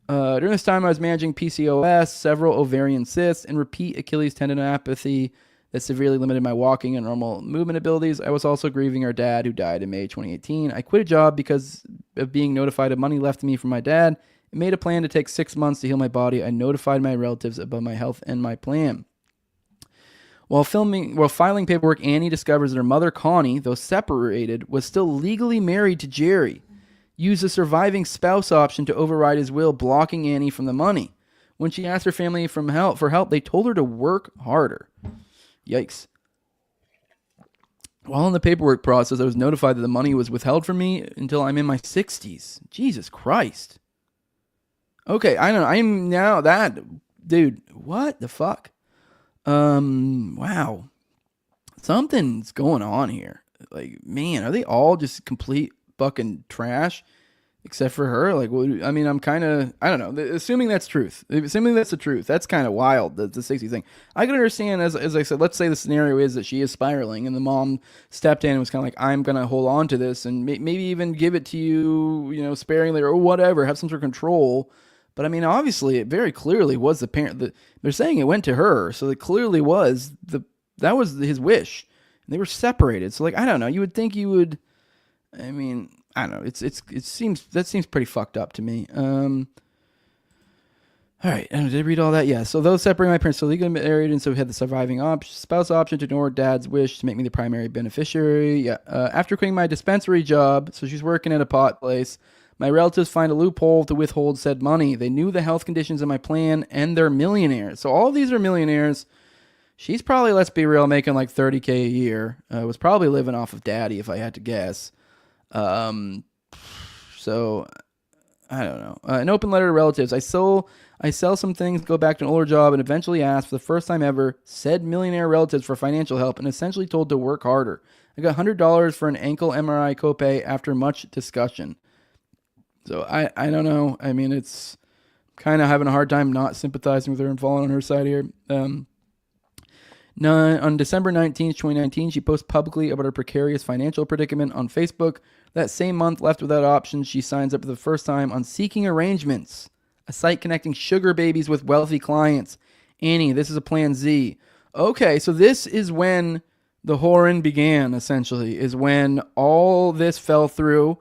during this time, I was managing PCOS, several ovarian cysts, and repeat Achilles tendinopathy that severely limited my walking and normal movement abilities. I was also grieving our dad, who died in May 2018. I quit a job because of being notified of money left to me from my dad and made a plan to take 6 months to heal my body. I notified my relatives about my health and my plan. While filing paperwork, Annie discovers that her mother, Connie, though separated, was still legally married to Jerry. Used a surviving spouse option to override his will, blocking Annie from the money. When she asked her family for help, they told her to work harder. Yikes. While in the paperwork process, I was notified that the money was withheld from me until I'm in my 60s. Jesus Christ. Okay, I don't know. I'm now that... Dude, what the fuck? Wow. Something's going on here. Like, man, are they all just complete fucking trash? Except for her? Like, I mean, I'm kind of, I don't know. Assuming that's truth. Assuming that's the truth. That's kind of wild, the 60 thing. I can understand, as I said, let's say the scenario is that she is spiraling and the mom stepped in and was kind of like, I'm going to hold on to this and maybe even give it to you, sparingly or whatever, have some sort of control. But I mean, obviously, it very clearly was the parent. They're saying it went to her, so it clearly was that was his wish. And they were separated, so like I don't know. You would think you would. I mean, I don't know. It seems pretty fucked up to me. All right, did I read all that? Yeah. So those separating my parents, so legally married, and so we had the surviving spouse option to ignore dad's wish to make me the primary beneficiary. Yeah. After quitting my dispensary job, so she's working at a pot place. My relatives find a loophole to withhold said money. They knew the health conditions of my plan, and they're millionaires. So all of these are millionaires. She's probably, let's be real, making like $30K a year. Was probably living off of daddy, if I had to guess. So I don't know. An open letter to relatives. I sell some things, go back to an older job, and eventually ask for the first time ever said millionaire relatives for financial help, and essentially told to work harder. I got $100 for an ankle MRI copay after much discussion. So I don't know. I mean, it's kind of having a hard time not sympathizing with her and falling on her side here. On December 19th, 2019, she posts publicly about her precarious financial predicament on Facebook. That same month, left without options, she signs up for the first time on Seeking Arrangements, a site connecting sugar babies with wealthy clients. Annie, this is a Plan Z. Okay, so this is when the whoring began, essentially, is when all this fell through.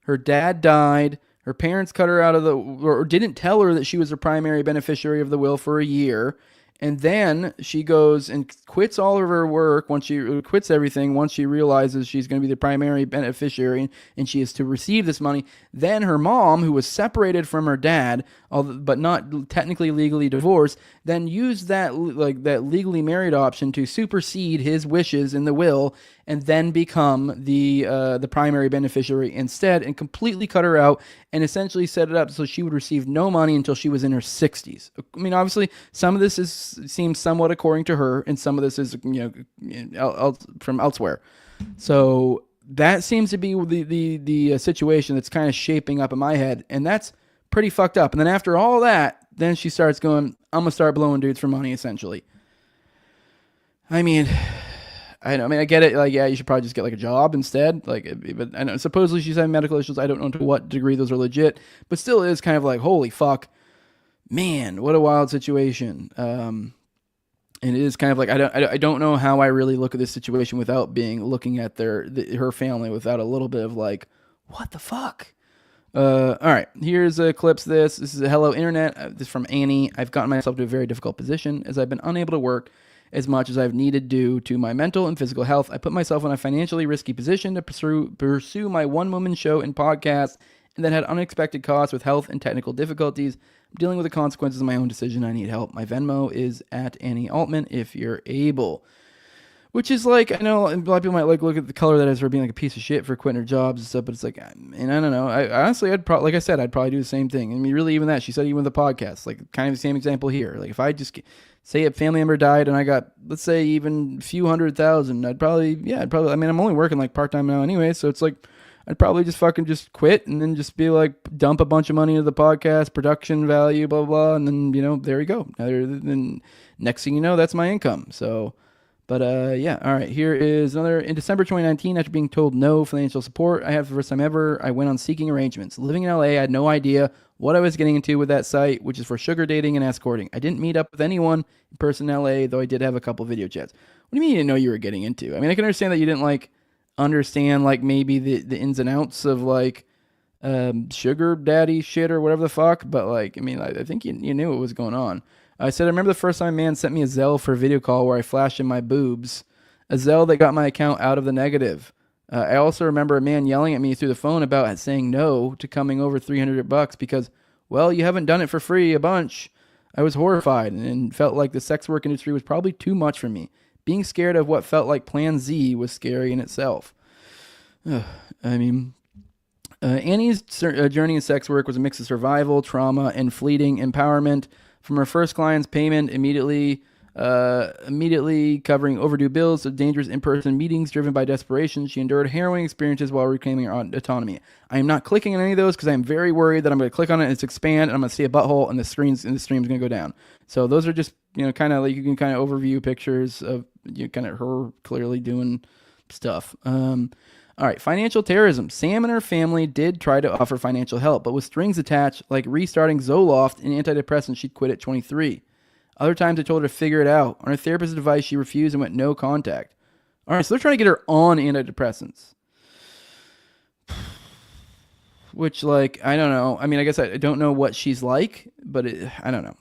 Her dad died. Her parents cut her out of or didn't tell her that she was the primary beneficiary of the will for a year. And then she goes and quits all of her work once she quits everything, once she realizes she's going to be the primary beneficiary and she is to receive this money. Then her mom, who was separated from her dad, but not technically legally divorced, then used that legally married option to supersede his wishes in the will and then become the primary beneficiary instead and completely cut her out and essentially set it up so she would receive no money until she was in her 60s. I mean, obviously, some of this seems somewhat according to her, and some of this is from elsewhere. So that seems to be the situation that's kind of shaping up in my head, and that's pretty fucked up. And then after all that, then she starts going, I'm gonna start blowing dudes for money, essentially. I mean, I get it. Like, yeah, you should probably just get like a job instead. Like, but I know supposedly she's having medical issues. I don't know to what degree those are legit, but still it is kind of like, holy fuck, man, what a wild situation. And it is kind of like, I don't know how I really look at this situation without looking at her family without a little bit of like, what the fuck? All right, here's clips. This is a hello internet. This is from Annie. I've gotten myself to a very difficult position as I've been unable to work as much as I've needed due to my mental and physical health. I put myself in a financially risky position to pursue my one-woman show and podcast, and then had unexpected costs with health and technical difficulties. I'm dealing with the consequences of my own decision. I need help. My Venmo is at Annie Altman if you're able. Which is like, I know a lot of people might like look at the color that is for being like a piece of shit for quitting her jobs and stuff, but it's like, and I don't know. Honestly, I'd probably, like I said, I'd probably do the same thing. I mean, really, even that, she said, even with the podcast, like kind of the same example here. Like if I just say a family member died and I got, let's say, even a few $100,000, I'd probably, I mean, I'm only working like part-time now anyway, so it's like, I'd probably just fucking just quit and then just be like, dump a bunch of money into the podcast, production value, blah, blah, blah. And then, there you go. Then next thing you know, that's my income. So, but yeah. All right. Here is another. In December 2019, after being told no financial support I had for the first time ever, I went on seeking arrangements. Living in LA, I had no idea what I was getting into with that site, which is for sugar dating and escorting. I didn't meet up with anyone in person in LA, though I did have a couple video chats. What do you mean you didn't know you were getting into? I mean, I can understand that you didn't like understand like maybe the ins and outs of like sugar daddy shit or whatever the fuck, but like, I mean, I think you knew what was going on. I said, I remember the first time a man sent me a Zelle for a video call where I flashed in my boobs, a Zelle that got my account out of the negative. I also remember a man yelling at me through the phone about saying no to coming over $300 because, well, you haven't done it for free a bunch. I was horrified and felt like the sex work industry was probably too much for me. Being scared of what felt like Plan Z was scary in itself. I mean, Annie's journey in sex work was a mix of survival, trauma, and fleeting empowerment. From her first client's payment, immediately covering overdue bills, to dangerous in-person meetings driven by desperation, she endured harrowing experiences while reclaiming her autonomy. I am not clicking on any of those because I am very worried that I'm going to click on it and it's expand, and I'm going to see a butthole, and the stream's going to go down. So those are just kind of like you can kind of overview pictures of kind of her clearly doing stuff. All right, financial terrorism. Sam and her family did try to offer financial help, but with strings attached, like restarting Zoloft and antidepressants, she'd quit at 23. Other times I told her to figure it out. On her therapist's advice, she refused and went no contact. All right, so they're trying to get her on antidepressants. Which, like, I don't know. I mean, I guess I don't know what she's like, but I don't know.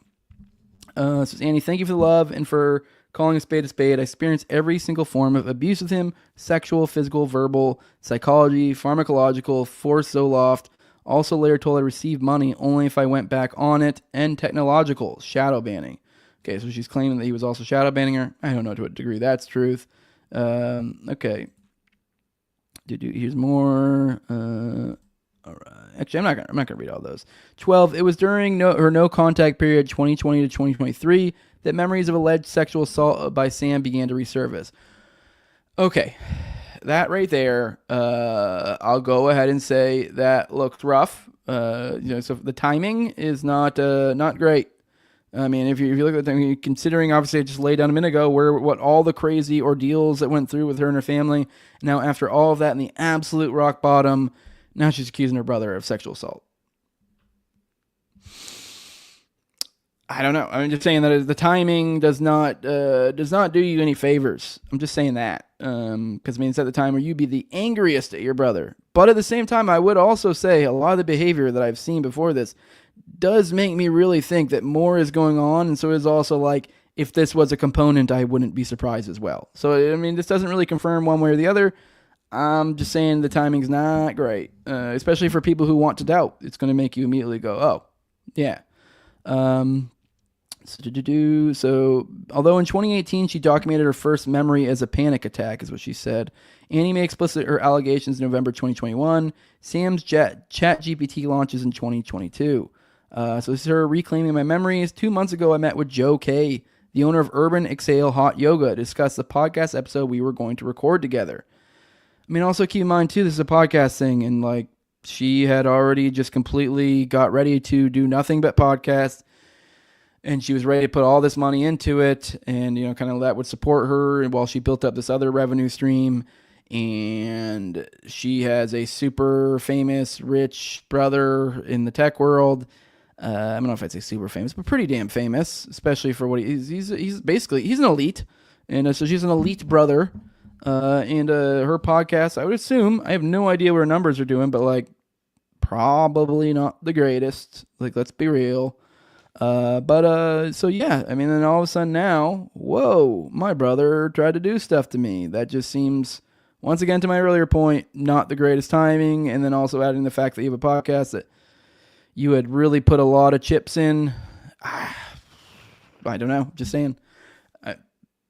So Annie, thank you for the love and for calling a spade a spade. I experienced every single form of abuse with him: sexual, physical, verbal, psychology, pharmacological, forced Zoloft. Also later told I received money only if I went back on it, and technological, shadow banning. Okay, so she's claiming that he was also shadow banning her. I don't know to what degree that's truth. Okay. Here's more. All right. Actually, I'm not gonna read all those. 12. It was during her no contact period, 2020 to 2023, that memories of alleged sexual assault by Sam began to resurface. Okay, that right there, I'll go ahead and say that looks rough. So the timing is not great. I mean, if you look at the thing, considering obviously I just laid down a minute ago what all the crazy ordeals that went through with her and her family. Now after all of that and the absolute rock bottom, now she's accusing her brother of sexual assault. I don't know. I'm just saying that the timing does not do you any favors. I'm just saying that because I mean it's at the time where you'd be the angriest at your brother. But at the same time, I would also say a lot of the behavior that I've seen before this does make me really think that more is going on, and so it's also like if this was a component, I wouldn't be surprised as well. So I mean, this doesn't really confirm one way or the other. I'm just saying the timing's not great, especially for people who want to doubt. It's going to make you immediately go, oh, yeah. So, although in 2018 she documented her first memory as a panic attack, is what she said. Annie made explicit her allegations in November 2021. Sam's Chat GPT launches in 2022. So this is her reclaiming my memories. 2 months ago, I met with Joe K., the owner of Urban Exhale Hot Yoga, to discuss the podcast episode we were going to record together. I mean, also keep in mind, too, this is a podcast thing, and, like, she had already just completely got ready to do nothing but podcast, and she was ready to put all this money into it, and, kind of that would support her, and while she built up this other revenue stream, and she has a super famous, rich brother in the tech world. I don't know if I'd say super famous, but pretty damn famous, especially for what he's basically, he's an elite, and so she's an elite brother. And her podcast, I would assume, I have no idea what her numbers are doing, but like probably not the greatest. Like, let's be real. So yeah, I mean, then all of a sudden now, whoa, my brother tried to do stuff to me. That just seems, once again, to my earlier point, not the greatest timing. And then also adding the fact that you have a podcast that you had really put a lot of chips in. I don't know, just saying.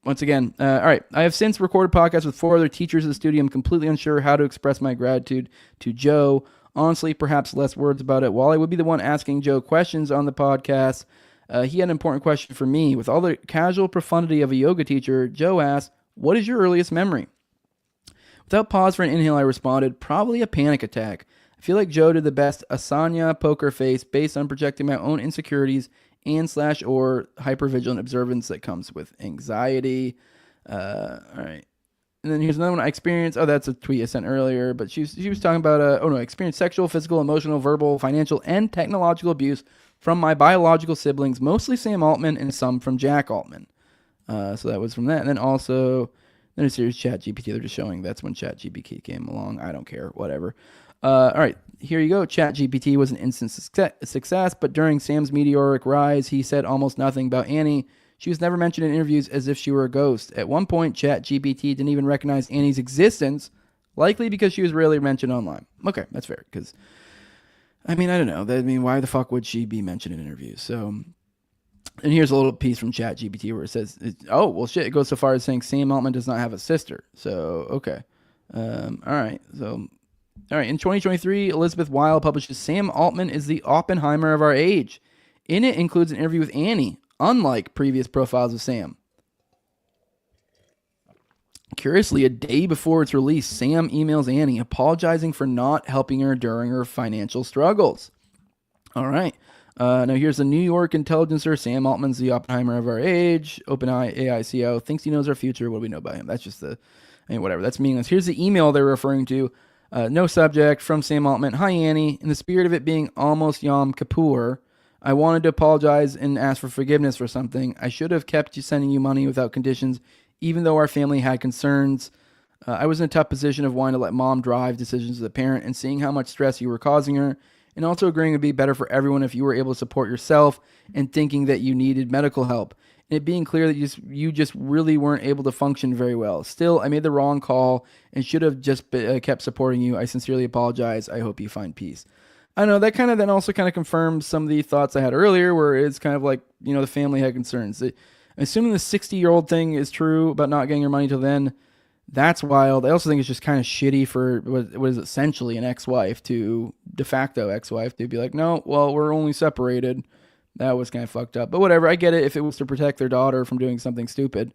once again, all right. I have since recorded podcasts with 4 other teachers of the studio. I'm completely unsure how to express my gratitude to Joe. Honestly, perhaps less words about it. While I would be the one asking Joe questions on the podcast, he had an important question for me. With all the casual profundity of a yoga teacher, Joe asked, "What is your earliest memory?" Without pause for an inhale, I responded, "Probably a panic attack." I feel like Joe did the best asana poker face based on projecting my own insecurities and/or hypervigilant observance that comes with anxiety. All right. And then here's another one I experienced. Oh, that's a tweet I sent earlier. But she was talking about, experienced sexual, physical, emotional, verbal, financial, and technological abuse from my biological siblings, mostly Sam Altman and some from Jack Altman. So that was from that. And then also, then a series ChatGPT. They're just showing that's when ChatGPT came along. I don't care. Whatever. All right. Here you go. ChatGPT was an instant success, but during Sam's meteoric rise, he said almost nothing about Annie. She was never mentioned in interviews as if she were a ghost. At one point, ChatGPT didn't even recognize Annie's existence, likely because she was rarely mentioned online. Okay, that's fair, because, I don't know. Why the fuck would she be mentioned in interviews? So, and here's a little piece from ChatGPT where it says, oh, well, shit, it goes so far as saying Sam Altman does not have a sister. So, okay. All right, so... All right, in 2023, Elizabeth Weil publishes Sam Altman is the Oppenheimer of our age. In it includes an interview with Annie, unlike previous profiles of Sam. Curiously, a day before its release, Sam emails Annie apologizing for not helping her during her financial struggles. All right. Now here's the New York intelligencer. Sam Altman's the Oppenheimer of our age. OpenAI CEO thinks he knows our future. What do we know about him? That's just whatever. That's meaningless. Here's the email they're referring to. No subject, from Sam Altman. Hi, Annie. In the spirit of it being almost Yom Kippur, I wanted to apologize and ask for forgiveness for something. I should have kept sending you money without conditions, even though our family had concerns. I was in a tough position of wanting to let mom drive decisions as a parent and seeing how much stress you were causing her, and also agreeing it would be better for everyone if you were able to support yourself and thinking that you needed medical help. And it being clear that you just really weren't able to function very well. Still, I made the wrong call and should have just kept supporting you. I sincerely apologize. I hope you find peace. I know that then also confirms some of the thoughts I had earlier, where it's kind of like, the family had concerns. Assuming the 60-year-old thing is true about not getting your money till then, that's wild. I also think it's just kind of shitty for what is essentially an ex-wife to de facto ex-wife to be like, no, well, we're only separated. That was kind of fucked up. But whatever, I get it if it was to protect their daughter from doing something stupid.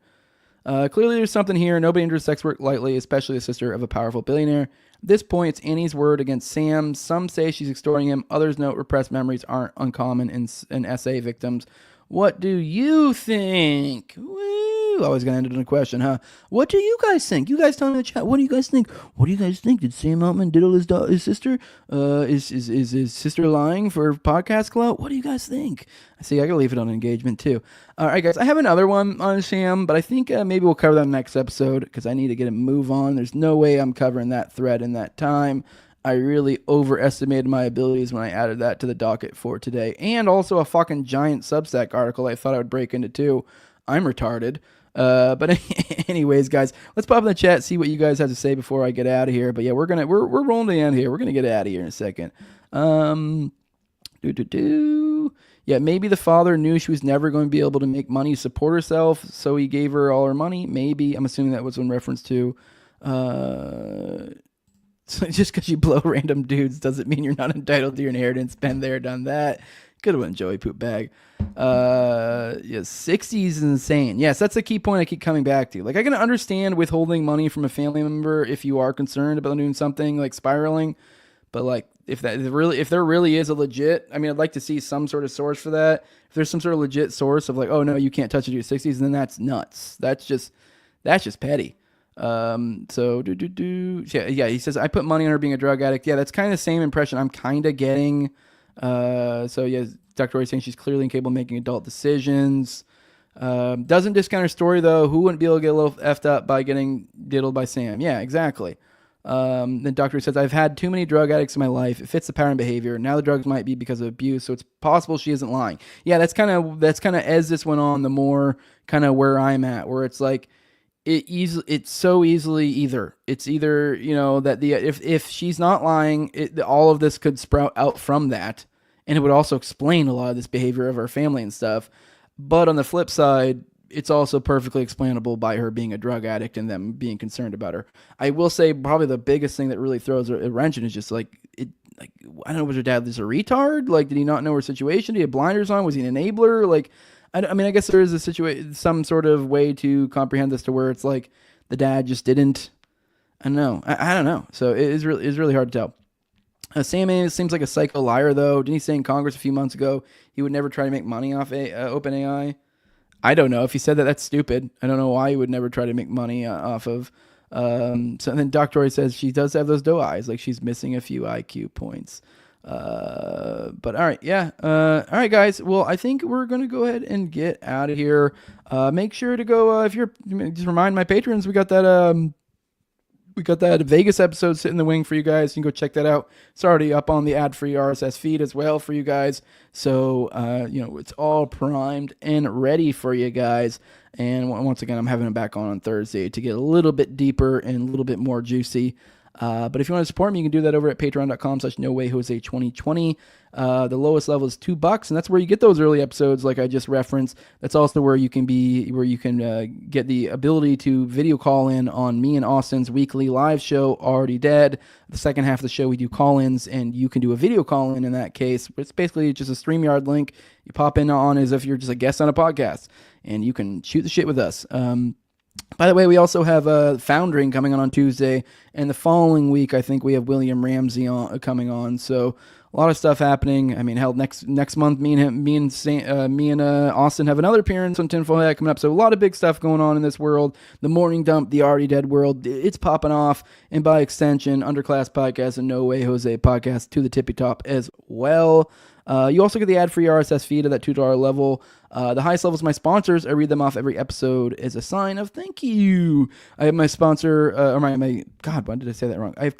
Clearly there's something here. Nobody enters sex work lightly, especially a sister of a powerful billionaire. At this point, it's Annie's word against Sam. Some say she's extorting him. Others note repressed memories aren't uncommon in SA victims. What do you think? Woo! Always going to end it in a question, huh? What do you guys think? You guys tell me in the chat. What do you guys think? What do you guys think? Did Sam Altman diddle his sister? Is his sister lying for podcast clout? What do you guys think? See, I gotta leave it on engagement too. All right, guys, I have another one on Sam, but I think maybe we'll cover that next episode because I need to get a move on. There's no way I'm covering that thread in that time. I really overestimated my abilities when I added that to the docket for today. And also a fucking giant Substack article I thought I would break into too. I'm retarded. But anyways, guys, let's pop in the chat, see what you guys have to say before I get out of here. But yeah, we're rolling to the end here. We're gonna get out of here in a second. Yeah, maybe the father knew she was never going to be able to make money to support herself, so he gave her all her money. Maybe. I'm assuming that was in reference to so just because you blow random dudes doesn't mean you're not entitled to your inheritance. Been there, done that. Good one, Joey Poop Bag. Yeah, 60s is insane. Yes, that's the key point I keep coming back to. Like, I can understand withholding money from a family member if you are concerned about doing something like spiraling, but like if there really is a legit, I'd like to see some sort of source for that. If there's some sort of legit source of like, oh no, you can't touch it to your 60s, then that's nuts. That's just petty. So yeah, he says I put money on her being a drug addict. Yeah, that's kind of the same impression I'm kind of getting. So yeah, Dr. Roy saying she's clearly incapable of making adult decisions. Doesn't discount her story though. Who wouldn't be able to get a little effed up by getting diddled by Sam? Yeah, exactly. Then Dr. says I've had too many drug addicts in my life. It fits the pattern behavior. Now the drugs might be because of abuse, so it's possible she isn't lying. Yeah, that's kind of as this went on, the more kind of where I'm at, where it's like it's so easily either that if she's not lying, all of this could sprout out from that, and it would also explain a lot of this behavior of our family and stuff. But on the flip side, it's also perfectly explainable by her being a drug addict and them being concerned about her. I will say probably the biggest thing that really throws a wrench in is just like I don't know, was her dad just a retard? Like, did he not know her situation? Did he have blinders on? Was he an enabler? Like, I mean, I guess there is a situation, some sort of way to comprehend this to where it's like the dad just didn't. I don't know. I don't know. So it is really hard to tell. Sam Ames seems like a psycho liar, though. Didn't he say in Congress a few months ago he would never try to make money off OpenAI? I don't know. If he said that, that's stupid. I don't know why he would never try to make money off of. So then Dr. Roy says she does have those doe eyes, like she's missing a few IQ points. But all right, yeah. All right, guys. Well, I think we're gonna go ahead and get out of here. Make sure to go if you're just remind my patrons we got that Vegas episode sitting in the wing for you guys. You can go check that out. It's already up on the ad-free RSS feed as well for you guys. So, it's all primed and ready for you guys. And once again, I'm having it back on Thursday to get a little bit deeper and a little bit more juicy. But if you want to support me, you can do that over at patreon.com/NoWayJose2020. The lowest level is $2, and that's where you get those early episodes like I just referenced. That's also where you can get the ability to video call in on me and Austin's weekly live show, Already Dead. The second half of the show, we do call-ins, and you can do a video call-in in that case. It's basically just a StreamYard link. You pop in on as if you're just a guest on a podcast, and you can shoot the shit with us. By the way, we also have Foundering coming on Tuesday, and the following week, I think we have William Ramsey coming on. So a lot of stuff happening. I mean, hell, next month, me and Austin have another appearance on Tinfoil Hat coming up. So a lot of big stuff going on in this world. The Morning Dump, the Already Dead world, it's popping off, and by extension, Underclass Podcast and No Way Jose Podcast to the tippy top as well. You also get the ad-free RSS feed at that $2 level. The highest level is my sponsors. I read them off every episode as a sign of thank you. I have my sponsor, God, why did I say that wrong? I have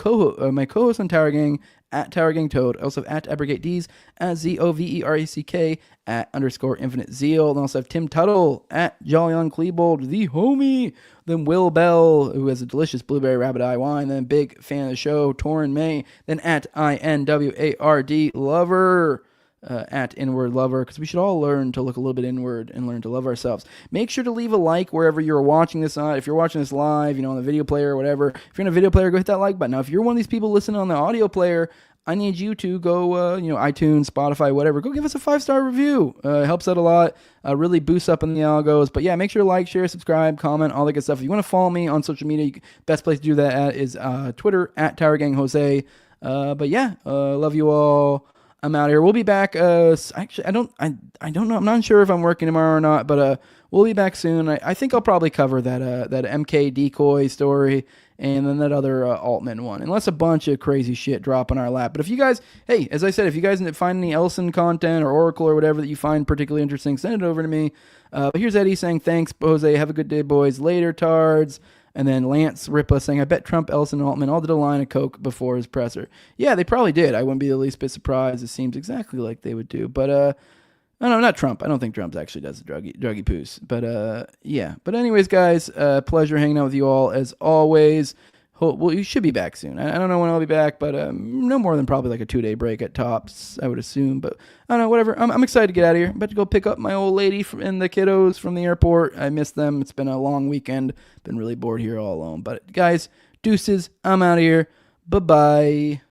my co-host on Tower Gang, at Tower Gang Toad. I also have at Abrogate D's, at ZOVERACK, at _Infinite Zeal. And I also have Tim Tuttle, at Jolly on Klebold, the homie. Then Will Bell, who has a delicious blueberry rabbit eye wine. Then big fan of the show, Torrin May. Then at INWARD Lover. At Inward Lover, because we should all learn to look a little bit inward and learn to love ourselves. Make sure to leave a like wherever you're watching this on. If you're watching this live, on the video player or whatever, if you're in a video player, go hit that like button. Now, if you're one of these people listening on the audio player, I need you to go, iTunes, Spotify, whatever. Go give us a 5-star review. It helps out a lot. Really boosts up in the algos. But yeah, make sure to like, share, subscribe, comment, all that good stuff. If you want to follow me on social media, best place to do that at is Twitter, at Tower Gang Jose. But yeah, love you all. I'm out here. We'll be back. Actually, I don't know. I'm not sure if I'm working tomorrow or not, but we'll be back soon. I think I'll probably cover that MK decoy story and then that other Altman one, unless a bunch of crazy shit drop on our lap. But if you guys, hey, as I said, if you guys find any Ellison content or Oracle or whatever that you find particularly interesting, send it over to me. But here's Eddie saying, thanks, Jose. Have a good day, boys. Later, tards. And then Lance Ripa saying, I bet Trump, Ellison, and Altman all did a line of coke before his presser. Yeah, they probably did. I wouldn't be the least bit surprised. It seems exactly like they would do. But, no, not Trump. I don't think Trump actually does the druggy poos. But, yeah. But anyways, guys, pleasure hanging out with you all as always. Well, you should be back soon. I don't know when I'll be back, but no more than probably like a 2-day break at tops, I would assume. But I don't know, whatever. I'm excited to get out of here. I'm about to go pick up my old lady and the kiddos from the airport. I miss them. It's been a long weekend. Been really bored here all alone. But guys, deuces. I'm out of here. Bye-bye.